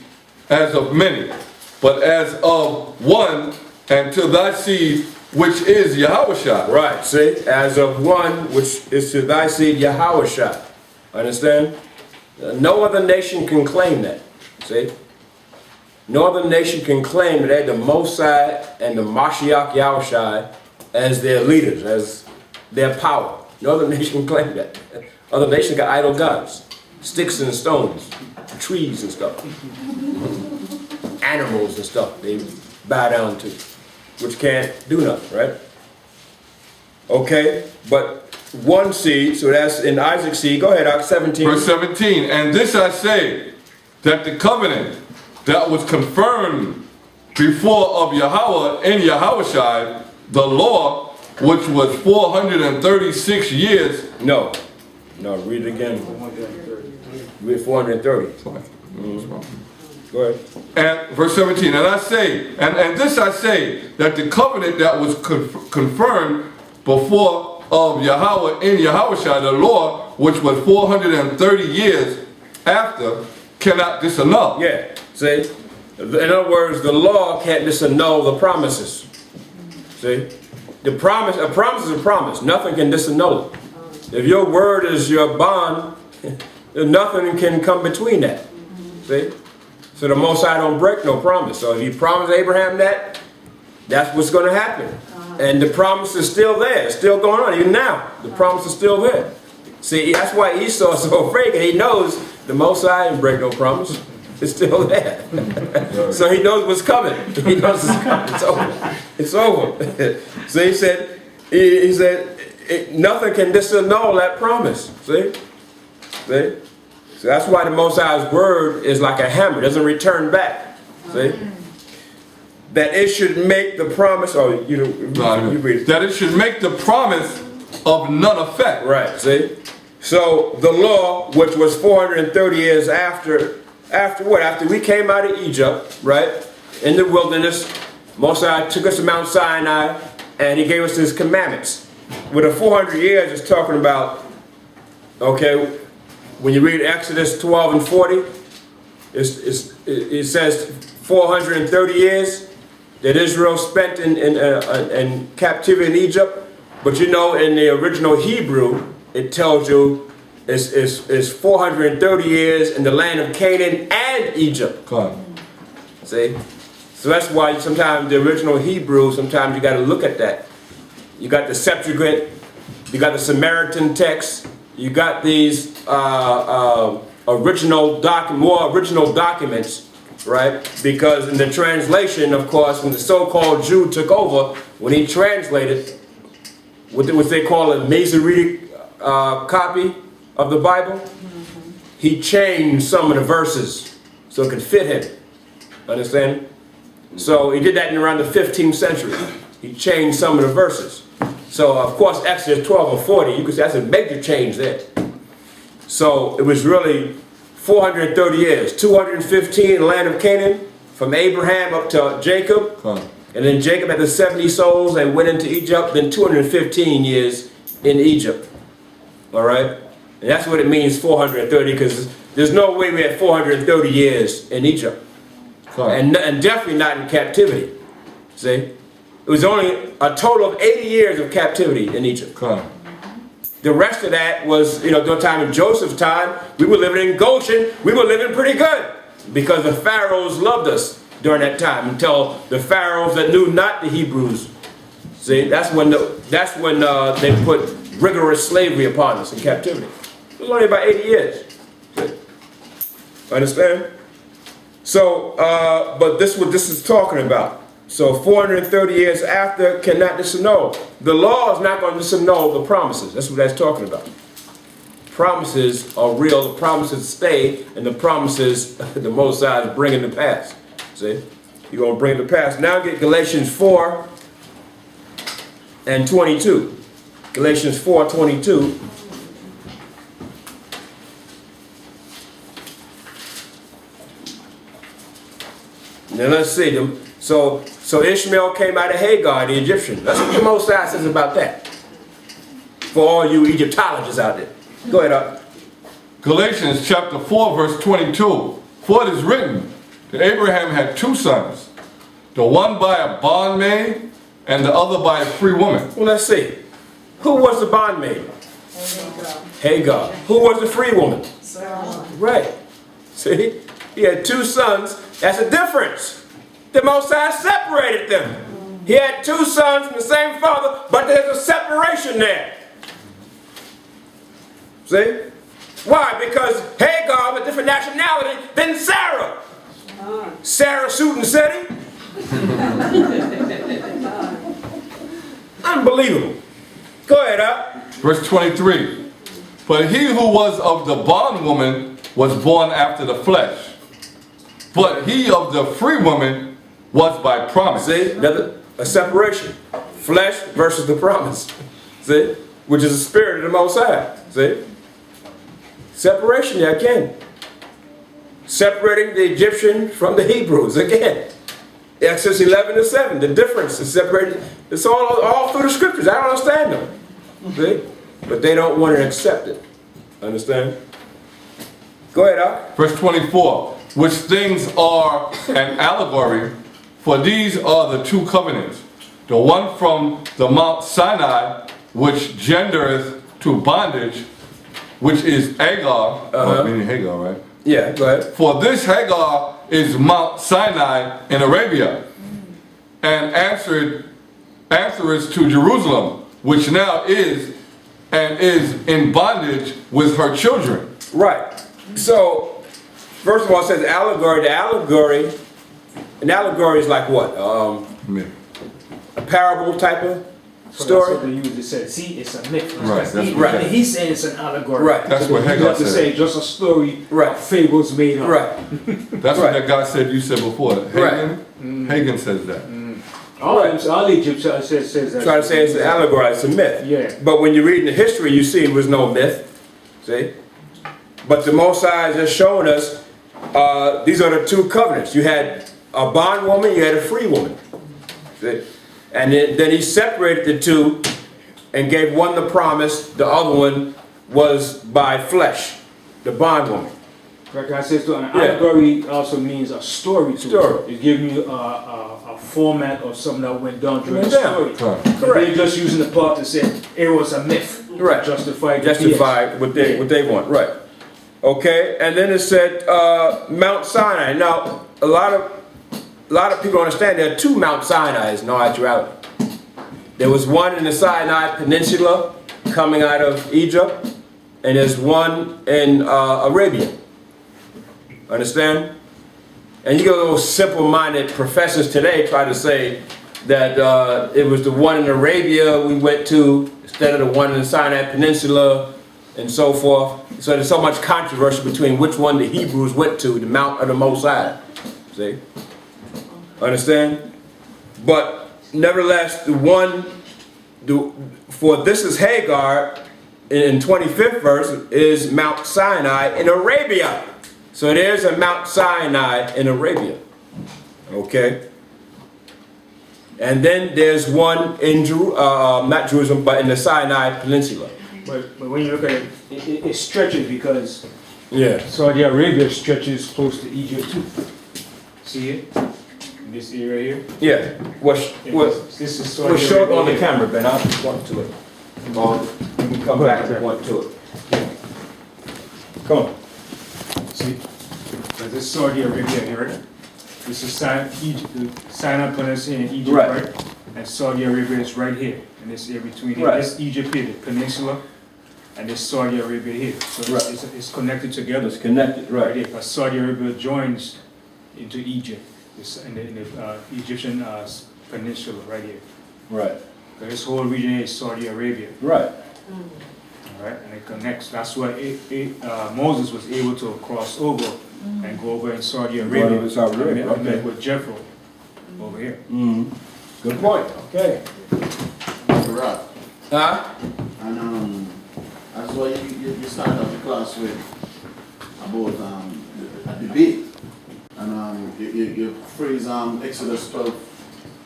as of many, but as of one, and to thy seed, which is Yahushua. Right, see? As of one, which is to thy seed, Yahushua. Understand? No other nation can claim that. See? No other nation can claim that they had the Mosai and the Mashiach Yahushua as their leaders, as their power. No other nation can claim that. Other nations got idol gods. Sticks and stones. Trees and stuff. Animals and stuff they bow down to. Which can't do nothing, right? Okay, but one seed, so that's in Isaac's seed. Go ahead, Ak, 17. Verse 17, and this I say, that the covenant that was confirmed before of Yahweh in Yahushua, the law, which was 436 years. No, read it again. Read 430. Go ahead. And verse 17, and I say, and this I say, that the covenant that was confirmed before of Yahweh in Yahushua, the law, which was 430 years after, cannot disannul. Yeah, see? In other words, the law can't disannul the promises. See? A promise is a promise. Nothing can disannul it. If your word is your bond, nothing can come between that. See? So the Most High don't break no promise. So if he promised Abraham that, that's what's going to happen. And the promise is still there. It's still going on. Even now, the promise is still there. See, that's why Esau is so afraid. He knows the Most High didn't break no promise. It's still there. So he knows what's coming. He knows it's coming. It's over. It's over. So he said, nothing can disannul that promise. See? See? So that's why the Most High's word is like a hammer. It doesn't return back. See? That it should make the promise, or you read it. That it should make the promise of none effect. Right, see? So the law, which was 430 years after what? After we came out of Egypt, right? In the wilderness, Moses took us to Mount Sinai, and he gave us his commandments. With the 400 years, it's talking about, okay, when you read Exodus 12 and 40, it says 430 years that Israel spent in captivity in Egypt. But you know, in the original Hebrew, it tells you it's 430 years in the land of Canaan and Egypt. Come. See? So that's why sometimes the original Hebrew, sometimes you got to look at that. You got the Septuagint, you got the Samaritan text, you got these more original documents, right? Because in the translation, of course, when the so-called Jew took over, when he translated what they call a Masoretic copy of the Bible, he changed some of the verses so it could fit him. Understand? So he did that in around the 15th century. He changed some of the verses. So of course Exodus 12 and 40, you could say that's a major change there. So it was really 430 years, 215 in the land of Canaan, from Abraham up to Jacob. And then Jacob had the 70 souls and went into Egypt, then 215 years in Egypt. All right? And that's what it means, 430, because there's no way we had 430 years in Egypt. And definitely not in captivity. See? It was only a total of 80 years of captivity in Egypt. The rest of that was, during the time in Joseph's time, we were living in Goshen. We were living pretty good because the pharaohs loved us during that time, until the pharaohs that knew not the Hebrews. See, that's when they put rigorous slavery upon us in captivity. It was only about 80 years. See? Understand? So, but this is what this is talking about. So 430 years after cannot disannul. The law is not going to disannul the promises. That's what that's talking about. Promises are real, the promises stay, and the promises the Most High is bringing to pass. See? You're going to bring it to pass. Now get Galatians 4 and 22. Galatians 4:22. Now let's see them. So Ishmael came out of Hagar, the Egyptian. That's what the Most High says about that. For all you Egyptologists out there. Go ahead, Up. Galatians chapter 4, verse 22. For it is written that Abraham had two sons, the one by a bondmaid and the other by a free woman. Well, let's see. Who was the bondmaid? Hagar. Who was the free woman? Sarah. Right. See? He had two sons. That's a difference. The Most High separated them. He had two sons from the same father, but there's a separation there. See? Why? Because Hagar was a different nationality than Sarah. Sarah shooting city. Unbelievable. Go ahead, Up. Verse 23. But he who was of the bondwoman was born after the flesh, but he of the free woman was by promise. See? Another a separation. Flesh versus the promise. See? Which is the spirit of the Most High. See? Separation there again. Separating the Egyptian from the Hebrews again. Exodus 11:7. The difference is separated. It's all through the scriptures. I don't understand them. See? But they don't want to accept it. Understand? Go ahead, Al. Verse 24. Which things are an allegory, for these are the two covenants. The one from the Mount Sinai, which gendereth to bondage, which is Hagar, meaning Hagar, right? Yeah, go ahead. For this Hagar is Mount Sinai in Arabia, and answered answereth to Jerusalem, which now is and is in bondage with her children. Right. So, first of all, it says allegory. The allegory, an allegory is like what? A parable type of story? That's what they usually say. See, it's a myth. Right, that's right. He's saying it's an allegory. Right. That's what You Hagar have to said. say just a story, Right. of fables made up. Right. That's Right. what that guy said you said before. Hagen? Hagen says that. All Egypt says that. Try to say it's an allegory, it's a myth. Yeah. But when you read in the history, you see it was no myth. See? But the Most High is just showing us these are the two covenants. You had a bondwoman, you had a free woman. See? And then he separated the two and gave one the promise, the other one was by flesh, the bondwoman. Like I said, an allegory also means a story. It's giving you a format of something that went down during the story. Right. They're just using the part to say it was a myth. Right. Justify What they want. Right. Okay. And then it said Mount Sinai. Now a lot of people understand there are two Mount Sinai's in all actuality. There was one in the Sinai Peninsula coming out of Egypt, and there's one in Arabia. Understand? And you get those simple-minded professors today try to say that it was the one in Arabia we went to instead of the one in the Sinai Peninsula and so forth. So there's so much controversy between which one the Hebrews went to, the Mount of the Most High. See? Understand? But nevertheless, for this is Hagar in 25th verse is Mount Sinai in Arabia. So there's a Mount Sinai in Arabia. Okay? And then there's one in not Jerusalem, but in the Sinai Peninsula. But when you look at it, it stretches because Yeah. Saudi Arabia stretches close to Egypt too. See it? In this area here? Yeah. This is Saudi We'll show it Arabia on the here. camera, Ben. I'll just point to it. Or you can come back and point to it. Come on. See? But this is Saudi Arabia here, right? This is Sinai Peninsula in Egypt, Right. right? And Saudi Arabia is right here, in this area between here. Right. This Egypt here, the peninsula, and this Saudi Arabia here. So Right. it's connected together. It's connected, Right right. here, but Saudi Arabia joins into Egypt, in the Egyptian peninsula right here. Right. So this whole region here is Saudi Arabia, Right. all right? And it connects. That's why Moses was able to cross over and go over in Saudi Arabia. over to Saudi Arabia, And met okay. with Jethro over here. Good point. Okay. Right. Huh? And that's why you start off the class with about a debate. And you phrase Exodus 12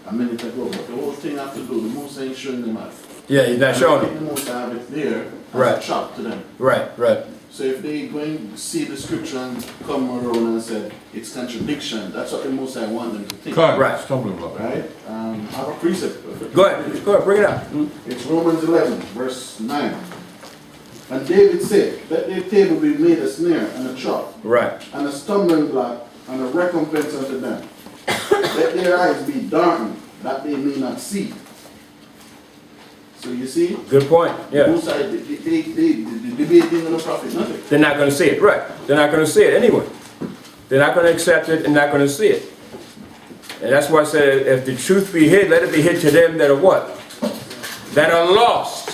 a minute ago, but the whole thing have to do, the Most ain't showing the math. Yeah, he's not showing it. The Most have it there as Right. a chop to them. Right, right. So if they go and see the scripture and come around and say it's contradiction, that's what the Most I want them to think. Correct. Right. Stumbling block. Right? I have a precept. Go ahead, bring it up. It's Romans 11, verse 9. And David said, let their table be made a snare and a trap, Right. and a stumbling block and a recompense unto them. Let their eyes be darkened, that they may not see. So you see, Good point. Yeah. both sides, they debating on the prophet, nothing. They're not going to see it. Right. They're not going to see it anyway. They're not going to accept it and not going to see it. And that's why I said, if the truth be hid, let it be hid to them that are what? That are lost.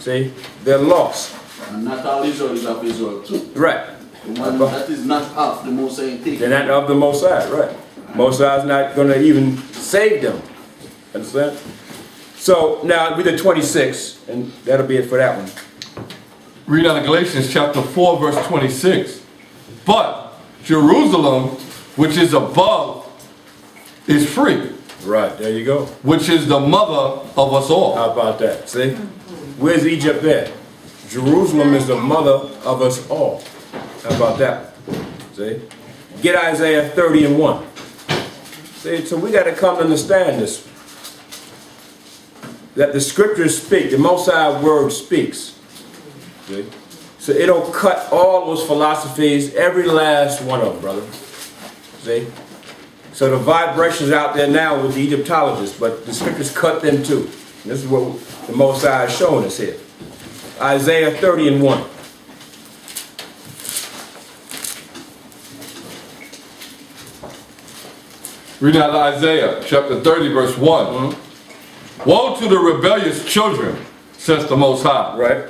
See? They're lost. And not all Israel is of Israel too. Right. The one that is not of the Most High taking. They're not of the Most High. Right. Most High is not going to even save them. Understand? So now we did 26, and that'll be it for that one. Read out of Galatians chapter 4, verse 26. But Jerusalem, which is above, is free, Right. There you go. which is the mother of us all. How about that? See? Where's Egypt there? Jerusalem is the mother of us all. How about that? See? Get Isaiah 30 and 1. See, so we got to come to understand this. That the scriptures speak, the Most High word speaks. See? So it'll cut all those philosophies, every last one of them, brother. See? So the vibrations out there now with the Egyptologists, but the scriptures cut them too. This is what the Most High is showing us here. Isaiah 30:1. Read out Isaiah chapter 30, verse 1. Woe to the rebellious children, says the Most High, Right.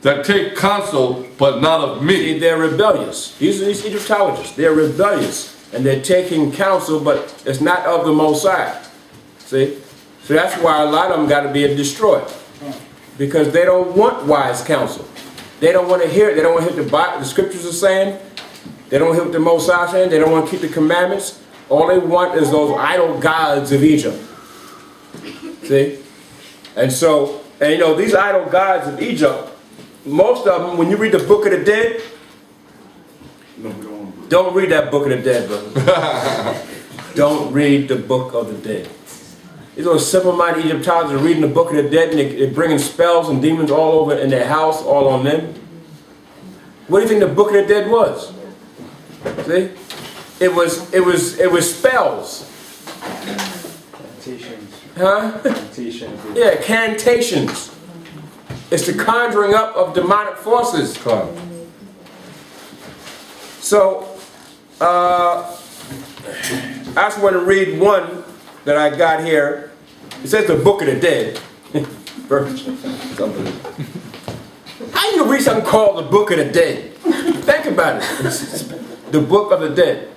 that take counsel, but not of me. See, they're rebellious. These are these Egyptologists. They're rebellious. And they're taking counsel, but it's not of the Most High. See? So that's why a lot of them got to be destroyed. Because they don't want wise counsel. They don't want to hear it. They don't want to hear the Bible, the scriptures are saying. They don't hear what the Most High is saying. They don't want to keep the commandments. All they want is those idol gods of Egypt. See? And so, and you know, these idol gods of Egypt, most of them, when you read the Book of the Dead, don't read that Book of the Dead, brother. Don't read the Book of the Dead. These little simple-minded Egyptologists are reading the Book of the Dead, and they're bringing spells and demons all over in their house, all on them. What do you think the Book of the Dead was? See? It was spells. Cantations. Huh? Cantations. Yeah, cantations. It's the conjuring up of demonic forces. So, I just want to read one that I got here. It says the Book of the Dead. How you read something called the Book of the Dead? Think about it. It's the Book of the Dead.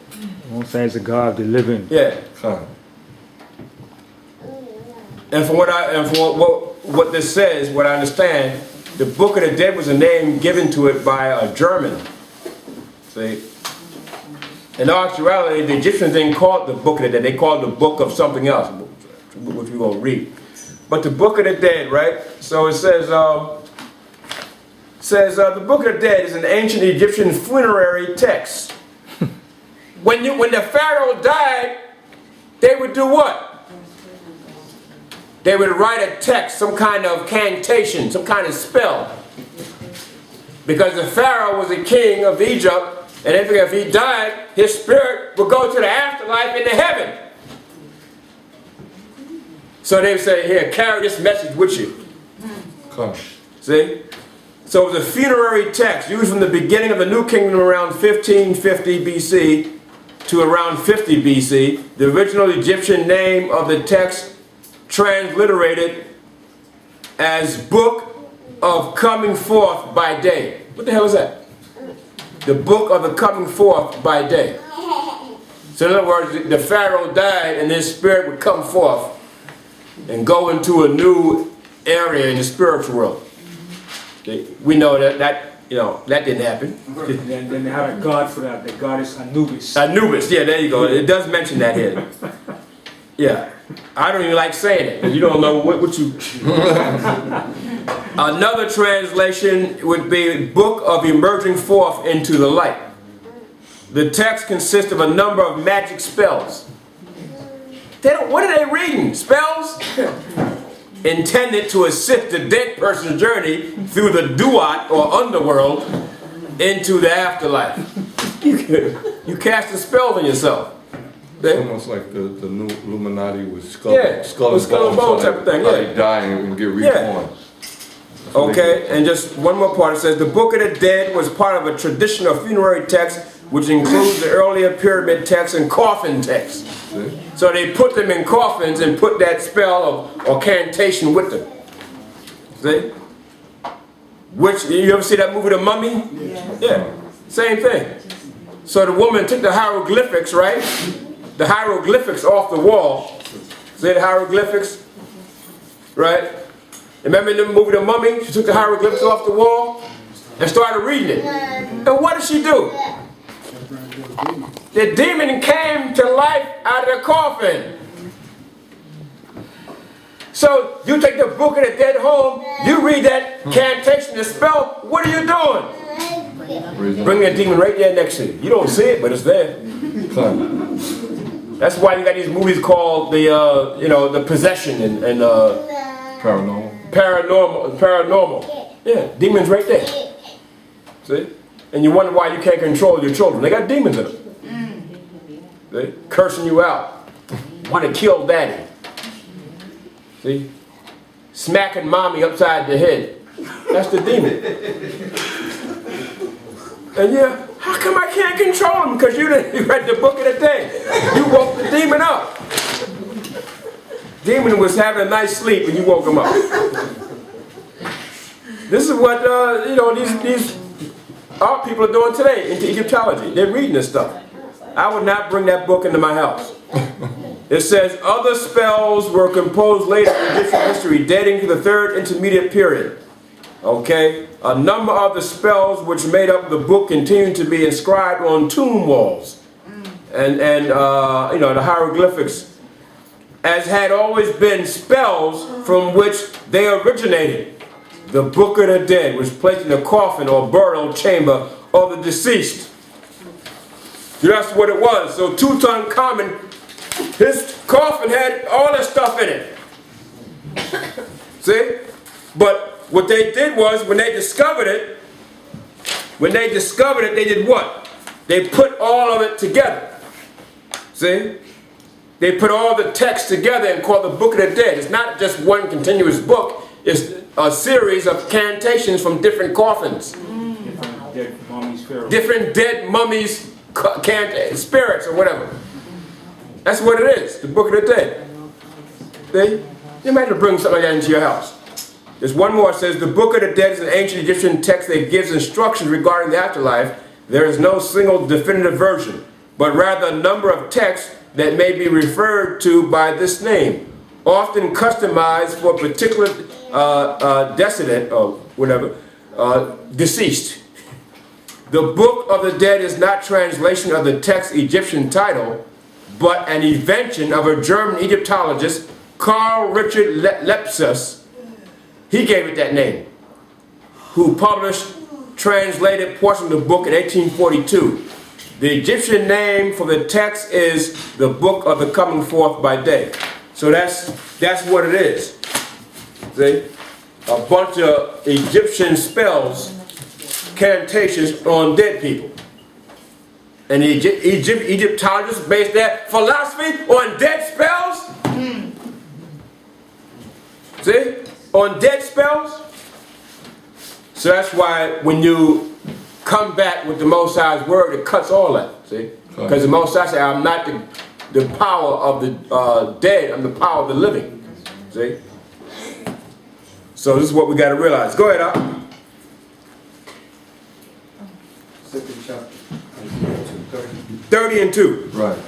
Won't say it's the God of the living. Yeah. And from what this says, what I understand, the Book of the Dead was a name given to it by a German. See? In actuality, the Egyptians didn't call it the Book of the Dead. They called it the Book of something else, which we're going to read. But the Book of the Dead, right? So it says, the Book of the Dead is an ancient Egyptian funerary text. When the Pharaoh died, they would do what? They would write a text, some kind of cantation, some kind of spell. Because the Pharaoh was the king of Egypt, and they figured if he died, his spirit would go to the afterlife into heaven. So they would say, here, carry this message with you. See? So it was a funerary text, used from the beginning of the New Kingdom around 1550 BC to around 50 BC. The original Egyptian name of the text transliterated as Book of Coming Forth by Day. What the hell is that? The Book of the Coming Forth by Day. So in other words, the Pharaoh died and his spirit would come forth and go into a new area in the spiritual world. We know that didn't happen. Then they had a god for that. The god is Anubis. Anubis, yeah, there you go. It does mention that here. Yeah. I don't even like saying it, because you don't know what you... Another translation would be Book of Emerging Forth into the Light. The text consists of a number of magic spells. What are they reading? Spells? Intended to assist the dead person's journey through the duat or underworld into the afterlife. You cast a spell on yourself. It's almost like the new Illuminati with skull, Yeah, skull with skull and bone type of thing, how yeah. they die and get reborn. Okay, and just one more part. It says the Book of the Dead was part of a traditional funerary text which includes the earlier pyramid text and coffin text. So they put them in coffins and put that spell or cantation with them. See? Which, you ever see that movie, The Mummy? Yeah, same thing. So the woman took the hieroglyphics, right? The hieroglyphics off the wall. See the hieroglyphics? Right? Remember in the movie The Mummy? She took the hieroglyphics off the wall and started reading it. And what did she do? The demon came to life out of the coffin. So you take the Book of the Dead home, you read that cantation, the spell, what are you doing? Bring that demon right there next to you. You don't see it, but it's there. That's why you got these movies called the Possession and Paranormal. Yeah, demons right there. See? And you wonder why you can't control your children. They got demons in them. See? Cursing you out. Want to kill daddy. See? Smacking mommy upside the head. That's the demon. And yeah, how come I can't control him? Because you read the book of the day. You woke the demon up. Demon was having a nice sleep and you woke him up. This is what these our people are doing today into Egyptology. They're reading this stuff. I would not bring that book into my house. It says other spells were composed later in Egyptian history, dating to the 3rd intermediate period. Okay, a number of the spells which made up the book continue to be inscribed on tomb walls, and the hieroglyphics, as had always been spells from which they originated. The Book of the Dead was placed in a coffin or burial chamber of the deceased. That's what it was. So Tutankhamun, his coffin had all that stuff in it. See? But what they did was, when they discovered it, they did what? They put all of it together. See? They put all the text together and called the Book of the Dead. It's not just one continuous book. It's a series of cantations from different coffins. Different dead mummies, spirits or whatever. That's what it is, the Book of the Dead. See? You might have to bring something like that into your house. There's one more. It says, the Book of the Dead is an ancient Egyptian text that gives instructions regarding the afterlife. There is no single definitive version, but rather a number of texts that may be referred to by this name, often customized for a particular decedent or whatever, deceased. The Book of the Dead is not translation of the text Egyptian title, but an invention of a German Egyptologist, Carl Richard Lepsius. He gave it that name, who published translated portion of the book in 1842. The Egyptian name for the text is the Book of the Coming Forth by Day. So that's what it is. See? A bunch of Egyptian spells, cantations on dead people. And the Egyptologists based their philosophy on dead spells. See? On dead spells. So that's why when you come back with the Most High's word, it cuts all that. See? Because the Most High said, I'm not the power of the dead, I'm the power of the living. See? So this is what we got to realize. Go ahead, Al. Second chapter. 30 and 2. Right.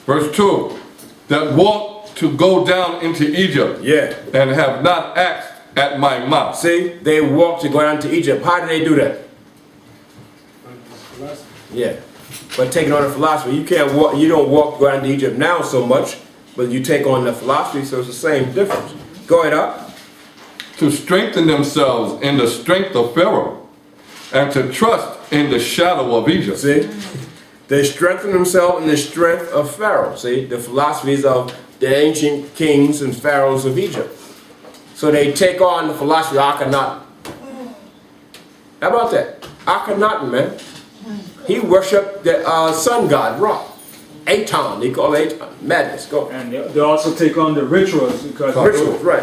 Verse 2. That walked to go down into Egypt. Yeah. And have not asked at my mouth. See? They walked to go down to Egypt. How did they do that? Yeah. But taking on a philosophy. You can't walk, you don't walk to go down to Egypt now so much, but you take on the philosophy, so it's the same difference. Go ahead, Al. To strengthen themselves in the strength of Pharaoh, and to trust in the shadow of Egypt. See? They strengthen themselves in the strength of Pharaoh. See? The philosophies of the ancient kings and pharaohs of Egypt. So they take on the philosophy of Akhenaten. How about that? Akhenaten, man. He worshipped the sun god, Ra. Aton, they call it Aton. Madness, go. And they also take on the rituals, because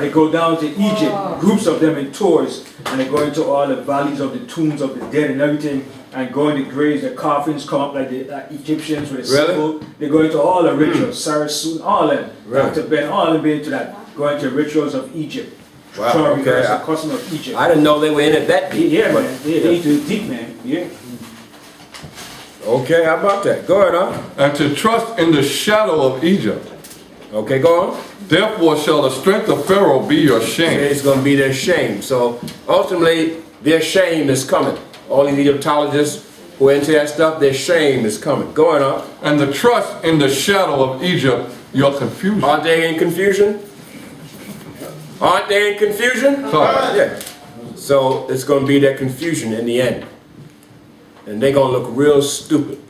they go down to Egypt, groups of them in tours, and they go into all the valleys of the tombs of the dead and everything, and go in the graves, the coffins come up like the Egyptians with a symbol. They go into all the rituals, Sarasun, all of them. Dr. Ben, all of them be into that, go into rituals of Egypt. Wow, okay. the custom of Egypt. I didn't know they were in it that deep. Yeah, man. They into it deep, man. Yeah. Okay, how about that? Go ahead, huh? And to trust in the shadow of Egypt. Okay, go on. Therefore shall the strength of Pharaoh be your shame. It's going to be their shame. So ultimately, their shame is coming. All these Egyptologists who are into that stuff, their shame is coming. Go on, huh? And the trust in the shadow of Egypt, your confusion. Aren't they in confusion? Aren't they in confusion? Yeah. So it's going to be their confusion in the end. And they're going to look real stupid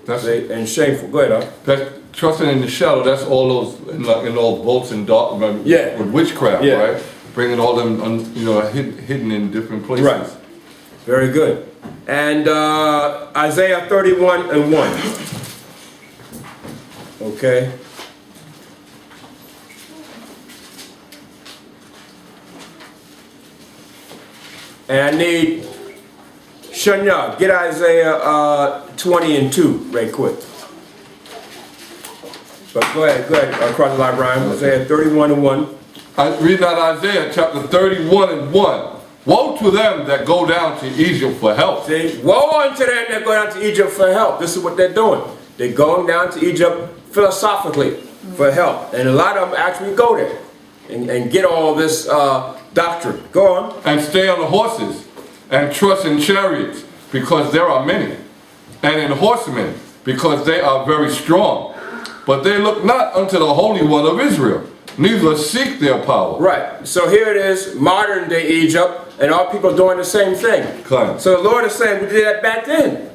and shameful. Go ahead, huh? That's trusting in the shadow. That's all those in those boats and dark, with witchcraft, right? Bringing all them, hidden in different places. Right. Very good. And Isaiah 31 and 1. Okay. And I need Shanya, get Isaiah 20 and 2 right quick. But go ahead, across the line, Brian. Isaiah 31 and 1. I read out Isaiah chapter 31 and 1. Woe to them that go down to Egypt for help. See, woe unto them that go down to Egypt for help. This is what they're doing. They're going down to Egypt philosophically for help. And a lot of them actually go there and get all this doctrine. Go on. And stay on the horses and trust in chariots, because there are many, and in horsemen, because they are very strong. But they look not unto the Holy One of Israel, neither seek their power. Right. So here it is, modern day Egypt, and all people doing the same thing. Correct. So the Lord is saying, we did that back then.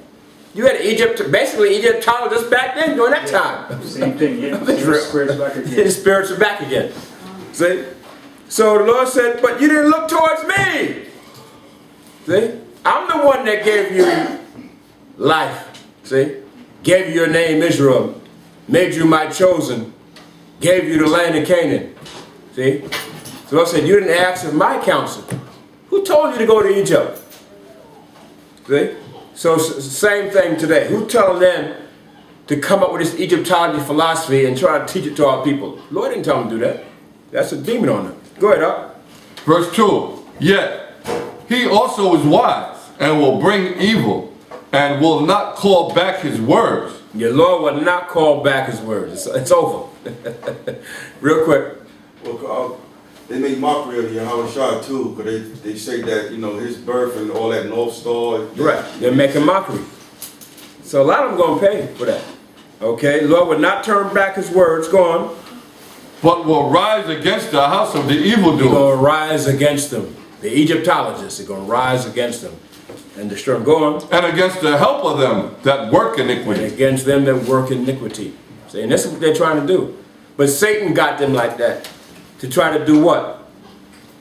You had Egypt, basically Egyptologists back then during that time. Same thing, yeah. The spirits back again. The spirits are back again. See? So the Lord said, but you didn't look towards me. See? I'm the one that gave you life. See? Gave you your name Israel. Made you my chosen. Gave you the land of Canaan. See? So the Lord said, you didn't ask of my counsel. Who told you to go to Egypt? See? So same thing today. Who telling them to come up with this Egyptology philosophy and try to teach it to our people? Lord didn't tell them to do that. That's a demon on them. Go ahead, up. Verse 2. Yet he also is wise, and will bring evil, and will not call back his words. Your Lord will not call back his words. It's over. Real quick. Well, they make mockery of Yahweh Shah too, because they say that, you know, his birth and all that North Star. Right. They're making mockery. So a lot of them going to pay for that. Okay. Lord will not turn back his words. Go on. But will rise against the house of the evildoer. He's going to rise against them. The Egyptologists are going to rise against them and destroy them. Go on. And against the help of them that work iniquity. And against them that work iniquity. See, and that's what they're trying to do. But Satan got them like that. To try to do what?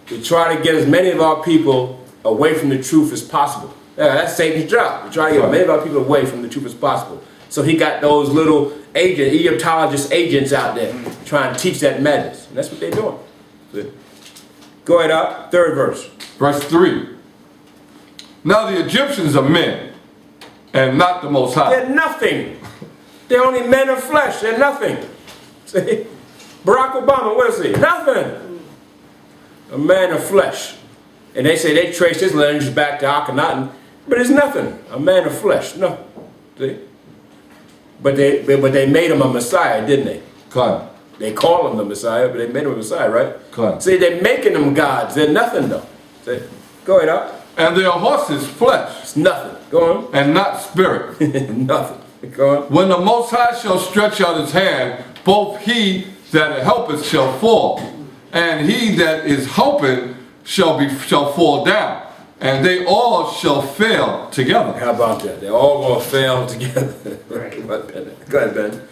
To try to get as many of our people away from the truth as possible. Yeah, that's Satan's job. To try to get as many of our people away from the truth as possible. So he got those little Egyptologist agents out there trying to teach that madness. And that's what they're doing. See? Go ahead, up. Third verse. Verse 3. Now the Egyptians are men, and not the Most High. They're nothing. They're only men of flesh. They're nothing. See? Barack Obama, what is he? Nothing. A man of flesh. And they say they trace his lineage back to Akhenaten, but it's nothing. A man of flesh. No. See? But they made him a Messiah, didn't they? Come. They call him the Messiah, but they made him a Messiah, right? Come. See, they're making them gods. They're nothing, though. See? Go ahead, up. And their horses flesh. It's nothing. Go on. And not spirit. Nothing. Go on. When the Most High shall stretch out his hand, both he that helpeth shall fall, and he that is helping shall fall down, and they all shall fail together. How about that? They're all going to fail together. Right. Go ahead, Ben.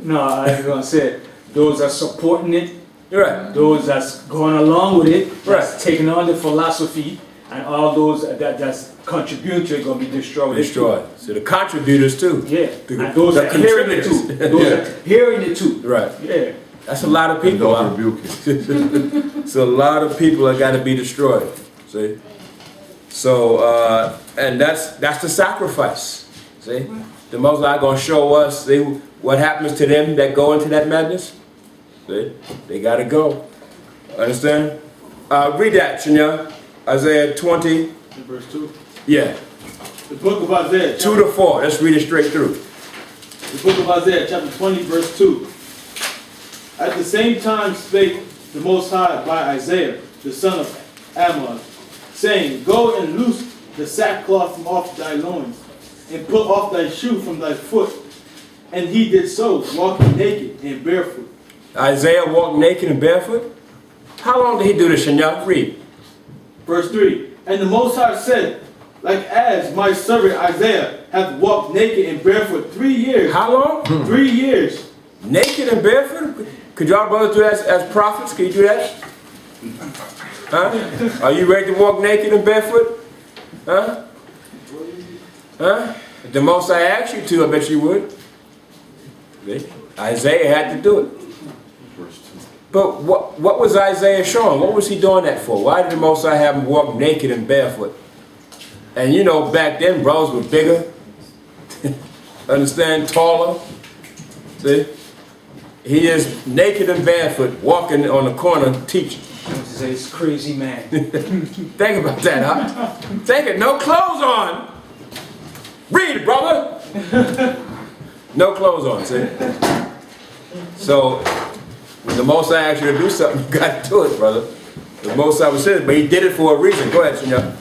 No, I was going to say, those are supporting it. Right. Those that's going along with it. That's Right. taking on the philosophy. And all those that's contributing to it going to be destroyed. Destroyed. So the contributors too. Yeah. The, And those the that hearing it contributors. too. Those that hearing it too. Right. Yeah. That's a lot of people. Don't rebuke it. So a lot of people are got to be destroyed. See. So and that's the sacrifice. See. The Most High going to show us. See what happens to them that go into that madness. See. They got to go. Understand? Read that, Shania. Isaiah 20. Verse 2. Yeah. The book of Isaiah. 2 to 4. Let's read it straight through. The book of Isaiah, chapter 20, verse 2. At the same time spake the Most High by Isaiah, the son of Amoz, saying, Go and loose the sackcloth from off thy loins, and put off thy shoe from thy foot. And he did so, walking naked and barefoot. Isaiah walked naked and barefoot? How long did he do this, Shania? Read. Verse 3. And the Most High said, Like as my servant Isaiah hath walked naked and barefoot 3 years. How long? 3 years. Naked and barefoot? Could y'all brothers do that as prophets? Can you do that? Huh? Are you ready to walk naked and barefoot? Huh? Huh? If the Most I asked you to, I bet you would. See? Isaiah had to do it. But what was Isaiah showing? What was he doing that for? Why did the Most High have him walk naked and barefoot? And you know, back then, brothers were bigger, understand, taller. See? He is naked and barefoot, walking on the corner teaching. He's a crazy man. Think about that, huh? Think it, no clothes on. Read, brother. No clothes on, see? So, when the Most High asked you to do something, you got to do it, brother. The Most High was saying, but he did it for a reason. Go ahead, Senor.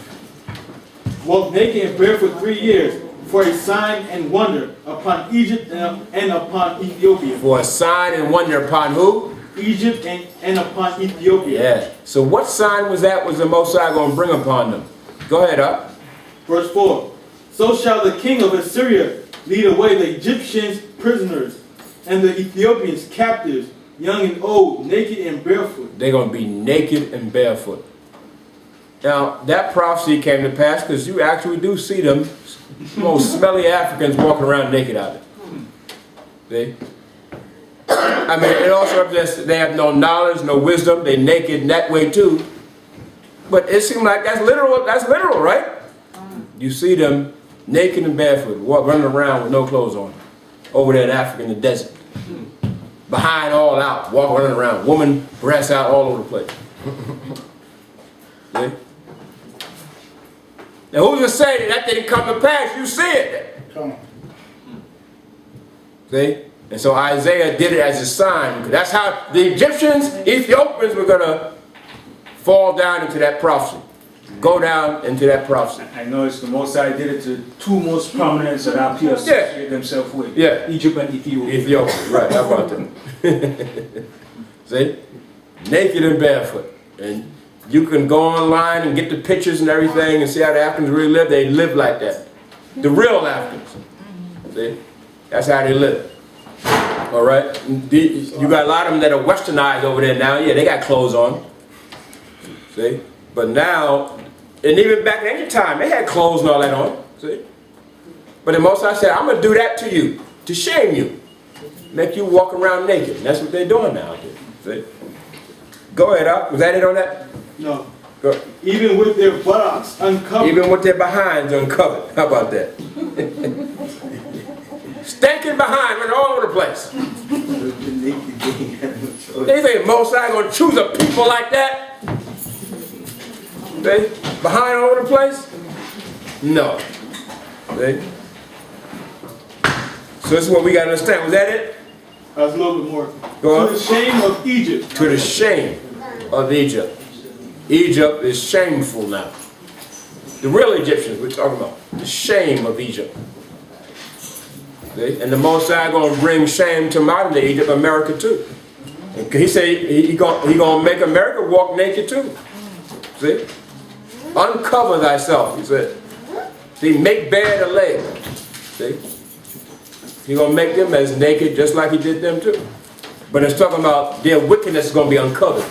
Walked naked and barefoot 3 years, for a sign and wonder upon Egypt and upon Ethiopia. For a sign and wonder upon who? Egypt and upon Ethiopia. Yeah. So what sign was that was the Most High going to bring upon them? Go ahead, up. Verse 4. So shall the king of Assyria lead away the Egyptians prisoners, and the Ethiopians captives, young and old, naked and barefoot. They're going to be naked and barefoot. Now, that prophecy came to pass because you actually do see them, most smelly Africans walking around naked out there. See? I mean, it also represents they have no knowledge, no wisdom. They're naked in that way too. But it seems like that's literal, right? You see them naked and barefoot, running around with no clothes on, over there in Africa in the desert. Behind all out, running around, woman breasts out all over the place. See? Now who's to say that didn't come to pass? You see it. Come on. See? And so Isaiah did it as a sign, because that's how the Egyptians, Ethiopians were going to fall down into that prophecy. Go down into that prophecy. I noticed the Most High did it to two most prominent that our peers associate themselves with. Yeah. Egypt and Ethiopia. Ethiopia, right. How about that? See? Naked and barefoot. And you can go online and get the pictures and everything and see how the Africans really live. They live like that. The real Africans. See? That's how they live. All right? You got a lot of them that are westernized over there now. Yeah, they got clothes on. See? But now, and even back in any time, they had clothes and all that on. See? But the Most High said, I'm going to do that to you, to shame you. Make you walk around naked. And that's what they're doing now. See? Go ahead, up. Was that it on that? No. Go. Even with their buttocks uncovered. Even with their behinds uncovered. How about that? Stinking behind, running all over the place. They think Most High going to choose a people like that? See? Behind all over the place? No. See? So this is what we got to understand. Was that it? That's a little bit more. Go on. To the shame of Egypt. To the shame of Egypt. Egypt is shameful now. The real Egyptians we're talking about. The shame of Egypt. See? And the Most High going to bring shame to modern day Egypt, America too. And he said he going to make America walk naked too. See? Uncover thyself, he said. See, make bare the leg. See? He's going to make them as naked just like he did them too. But it's talking about their wickedness is going to be uncovered.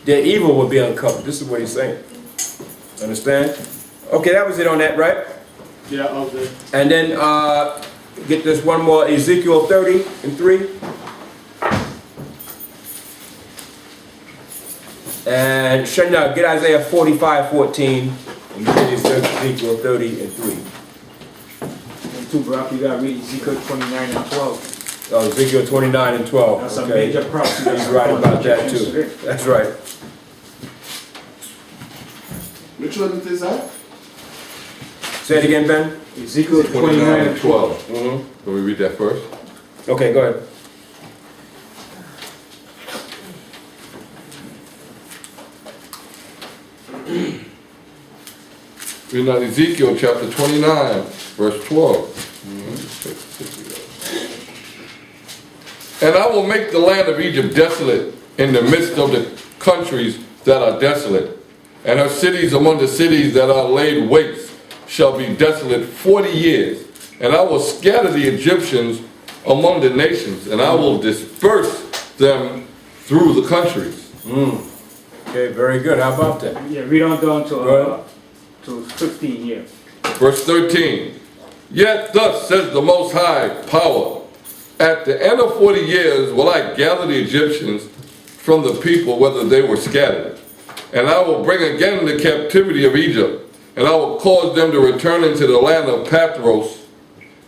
Their evil will be uncovered. This is what he's saying. Understand? Okay, that was it on that, right? Yeah, okay. And then get this one more, Ezekiel 30:3. And Shania, get Isaiah 45:14 and get Ezekiel 30:3. And two, bro, you got to read Ezekiel 29 and 12. Oh, Ezekiel 29 and 12. That's a major prophecy. He's right about that too. That's right. Which one is that? Say it again, Ben. Ezekiel 29 and 12. Mm-hmm. Can we read that first? Okay, go ahead. Read out Ezekiel chapter 29, verse 12. And I will make the land of Egypt desolate in the midst of the countries that are desolate, and her cities among the cities that are laid waste shall be desolate 40 years. And I will scatter the Egyptians among the nations, and I will disperse them through the countries. Okay, very good. How about that? Yeah, read on down to 15 here. Verse 13. Yet thus says the Most High Power, At the end of 40 years will I gather the Egyptians from the people, whether they were scattered. And I will bring again the captivity of Egypt, and I will cause them to return into the land of Pathros,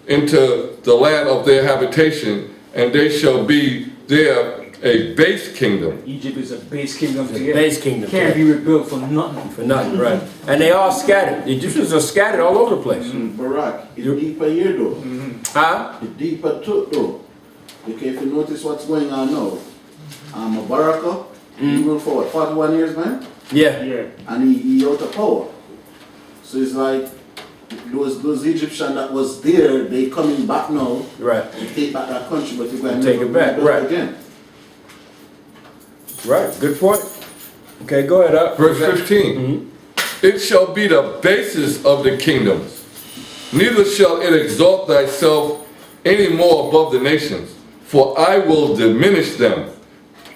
into the land of their habitation, and they shall be there a base kingdom. Egypt is a base kingdom. It's a base kingdom. Can't be rebuilt for nothing. For nothing, right. And they are scattered. The Egyptians are scattered all over the place. Barak, it's deeper here though. Huh? It's deeper too though. Okay, if you notice what's going on now, Baraka, he ruled for what, 41 years, man? Yeah. Yeah. And he out of power. So it's like those Egyptians that was there, they coming back now. Right. To take back that country, but you're going to Take it back, rebuild right. again. Right. Good point. Okay, go ahead up. Verse 15. It shall be the basis of the kingdoms, neither shall it exalt thyself any more above the nations, for I will diminish them,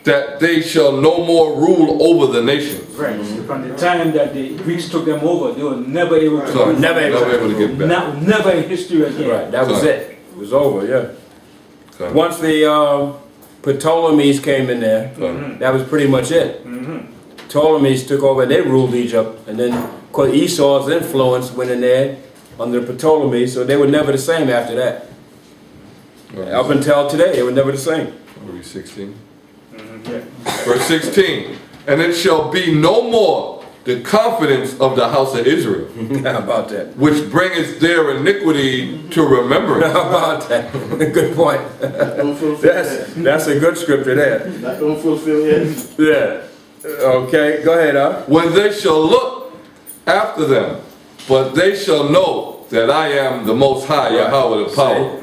that they shall no more rule over the nations. Right. From the time that the Greeks took them over, they were never able to. So, Never able to get back. Never in history again. Right. That was Sorry. it. It was over. Yeah. Sorry. Once the Ptolemies came in there, that was pretty much it. Ptolemies took over. They ruled Egypt, and then of course Esau's influence went in there under the Ptolemies, so they were never the same after that. Up until today, they were never the same. Read 16. Yeah. Verse 16. And it shall be no more the confidence of the house of Israel, How about that? which bringeth their iniquity to remembrance. How about that? Good point. Don't fulfill yet. That's a good scripture there. That don't fulfill yet. Yeah. Okay, go ahead, When they shall look after them, but they shall know that I am the Most High, Yahweh the power.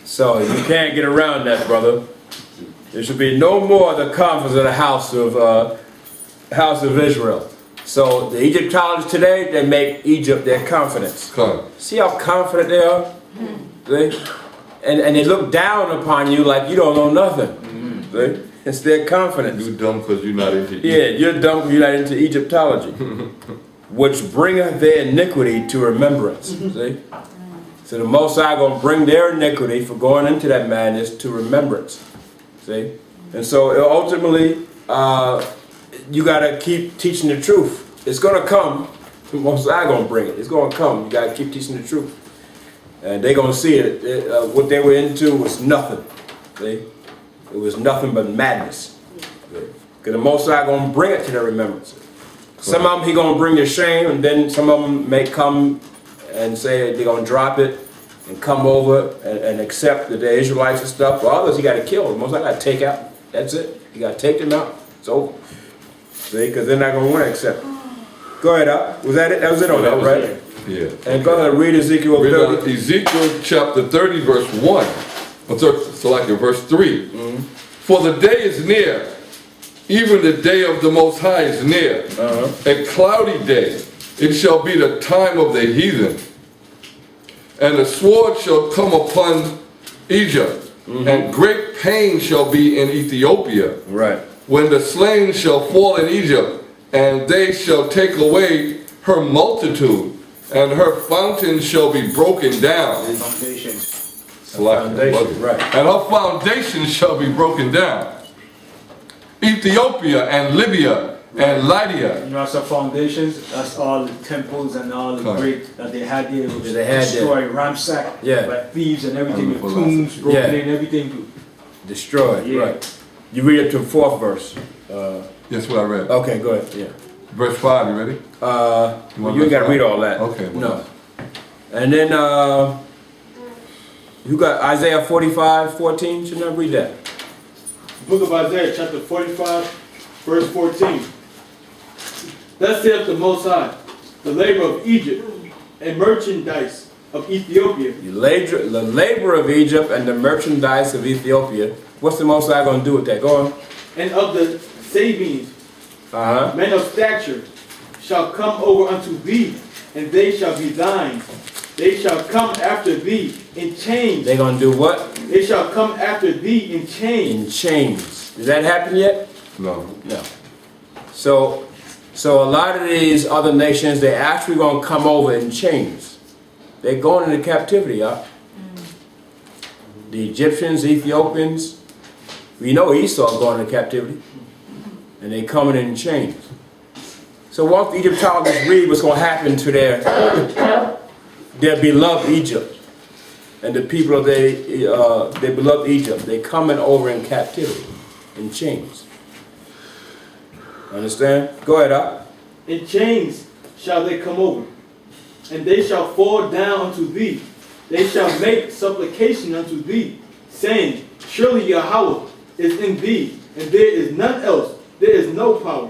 So you can't get around that, brother. There should be no more the confidence of the house of Israel. So the Egyptologists today, they make Egypt their confidence. Come. See how confident they are? See? And they look down upon you like you don't know nothing. See? It's their confidence. You dumb because you're not into Egypt. Yeah, you're dumb because you're not into Egyptology. Which bringeth their iniquity to remembrance. See? So the Most High going to bring their iniquity for going into that madness to remembrance. See? And so ultimately, you got to keep teaching the truth. It's going to come. The Most High going to bring it. It's going to come. You got to keep teaching the truth. And they're going to see it. What they were into was nothing. See? It was nothing but madness. Because the Most High going to bring it to their remembrance. Some of them he going to bring to shame, and then some of them may come and say they're going to drop it and come over and accept that they're Israelites and stuff. For others, you got to kill them. Most I got to take out. That's it. You got to take them out. It's over. See, because they're not going to want to accept it. Go ahead, up. Was that it? That was it on that, right? Yeah. And go ahead and read Ezekiel Read 30. Ezekiel chapter 30, verse 1. So like in verse 3. For the day is near, even the day of the Most High is near. A cloudy day. It shall be the time of the heathen. And the sword shall come upon Egypt, and great pain shall be in Ethiopia. Right. When the slain shall fall in Egypt, and they shall take away her multitude, and her fountains shall be broken down. Foundations. Foundation, right. And her foundations shall be broken down. Ethiopia and Libya and Lydia. You know, so foundations, that's all the temples and all the great that they had there. Was They had destroyed, ransacked by thieves and everything, with tombs broken in, everything. Destroyed, Yeah. right. You read up to the 4th verse. That's what I read. Okay, go ahead. Yeah. Verse 5, you ready? You ain't got to read all that. Okay. No. And then you got Isaiah 45:14. Should not read that. Book of Isaiah, chapter 45, verse 14. Thus saith the Most High, the labor of Egypt and merchandise of Ethiopia. The labor of Egypt and the merchandise of Ethiopia. What's the Most High going to do with that? Go on. And of the Sabines, men of stature, shall come over unto thee, and they shall be thine. They shall come after thee in chains. They're going to do what? They shall come after thee in chains. In chains. Did that happen yet? No. No. So a lot of these other nations, they're actually going to come over in chains. They're going into captivity, y'all. the Egyptians, Ethiopians. We know Esau going into captivity, and they coming in chains. So once the Egyptologists read what's going to happen to their beloved Egypt and the people of their beloved Egypt, they coming over in captivity, in chains. Understand? Go ahead, Doc. In chains shall they come over, and they shall fall down unto thee. They shall make supplication unto thee, saying, Surely Yahweh is in thee, and there is none else. There is no power.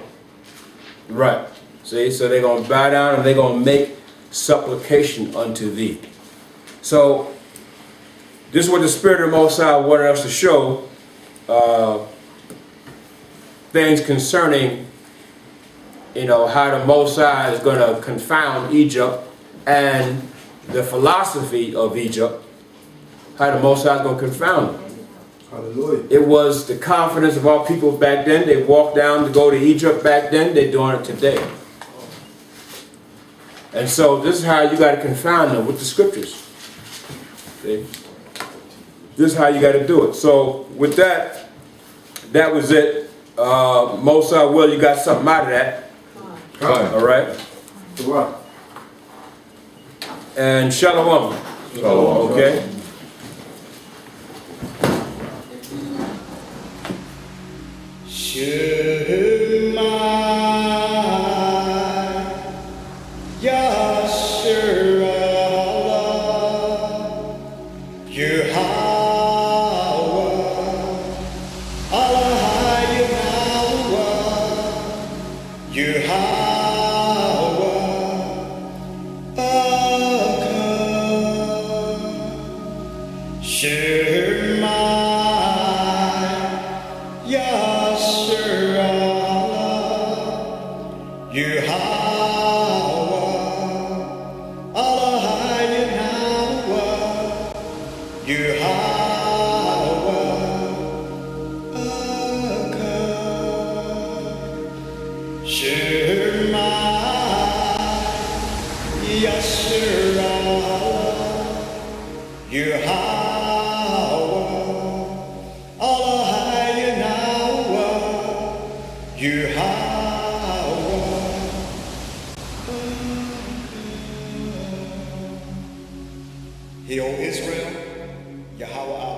Right. See, so they're going to bow down and they're going to make supplication unto thee. So, this is what the Spirit of the Most High wanted us to show, things concerning, how the Most High is going to confound Egypt and the philosophy of Egypt, how the Most High is going to confound them. Hallelujah. It was the confidence of our people back then. They walked down to go to Egypt back then. They're doing it today. And so this is how you got to confound them with the scriptures. See? This is how you got to do it. So with that, that was it. Most I will, you got something out of that. All right. And shalom. Shalom. Okay. Hear, O Israel, Yahweh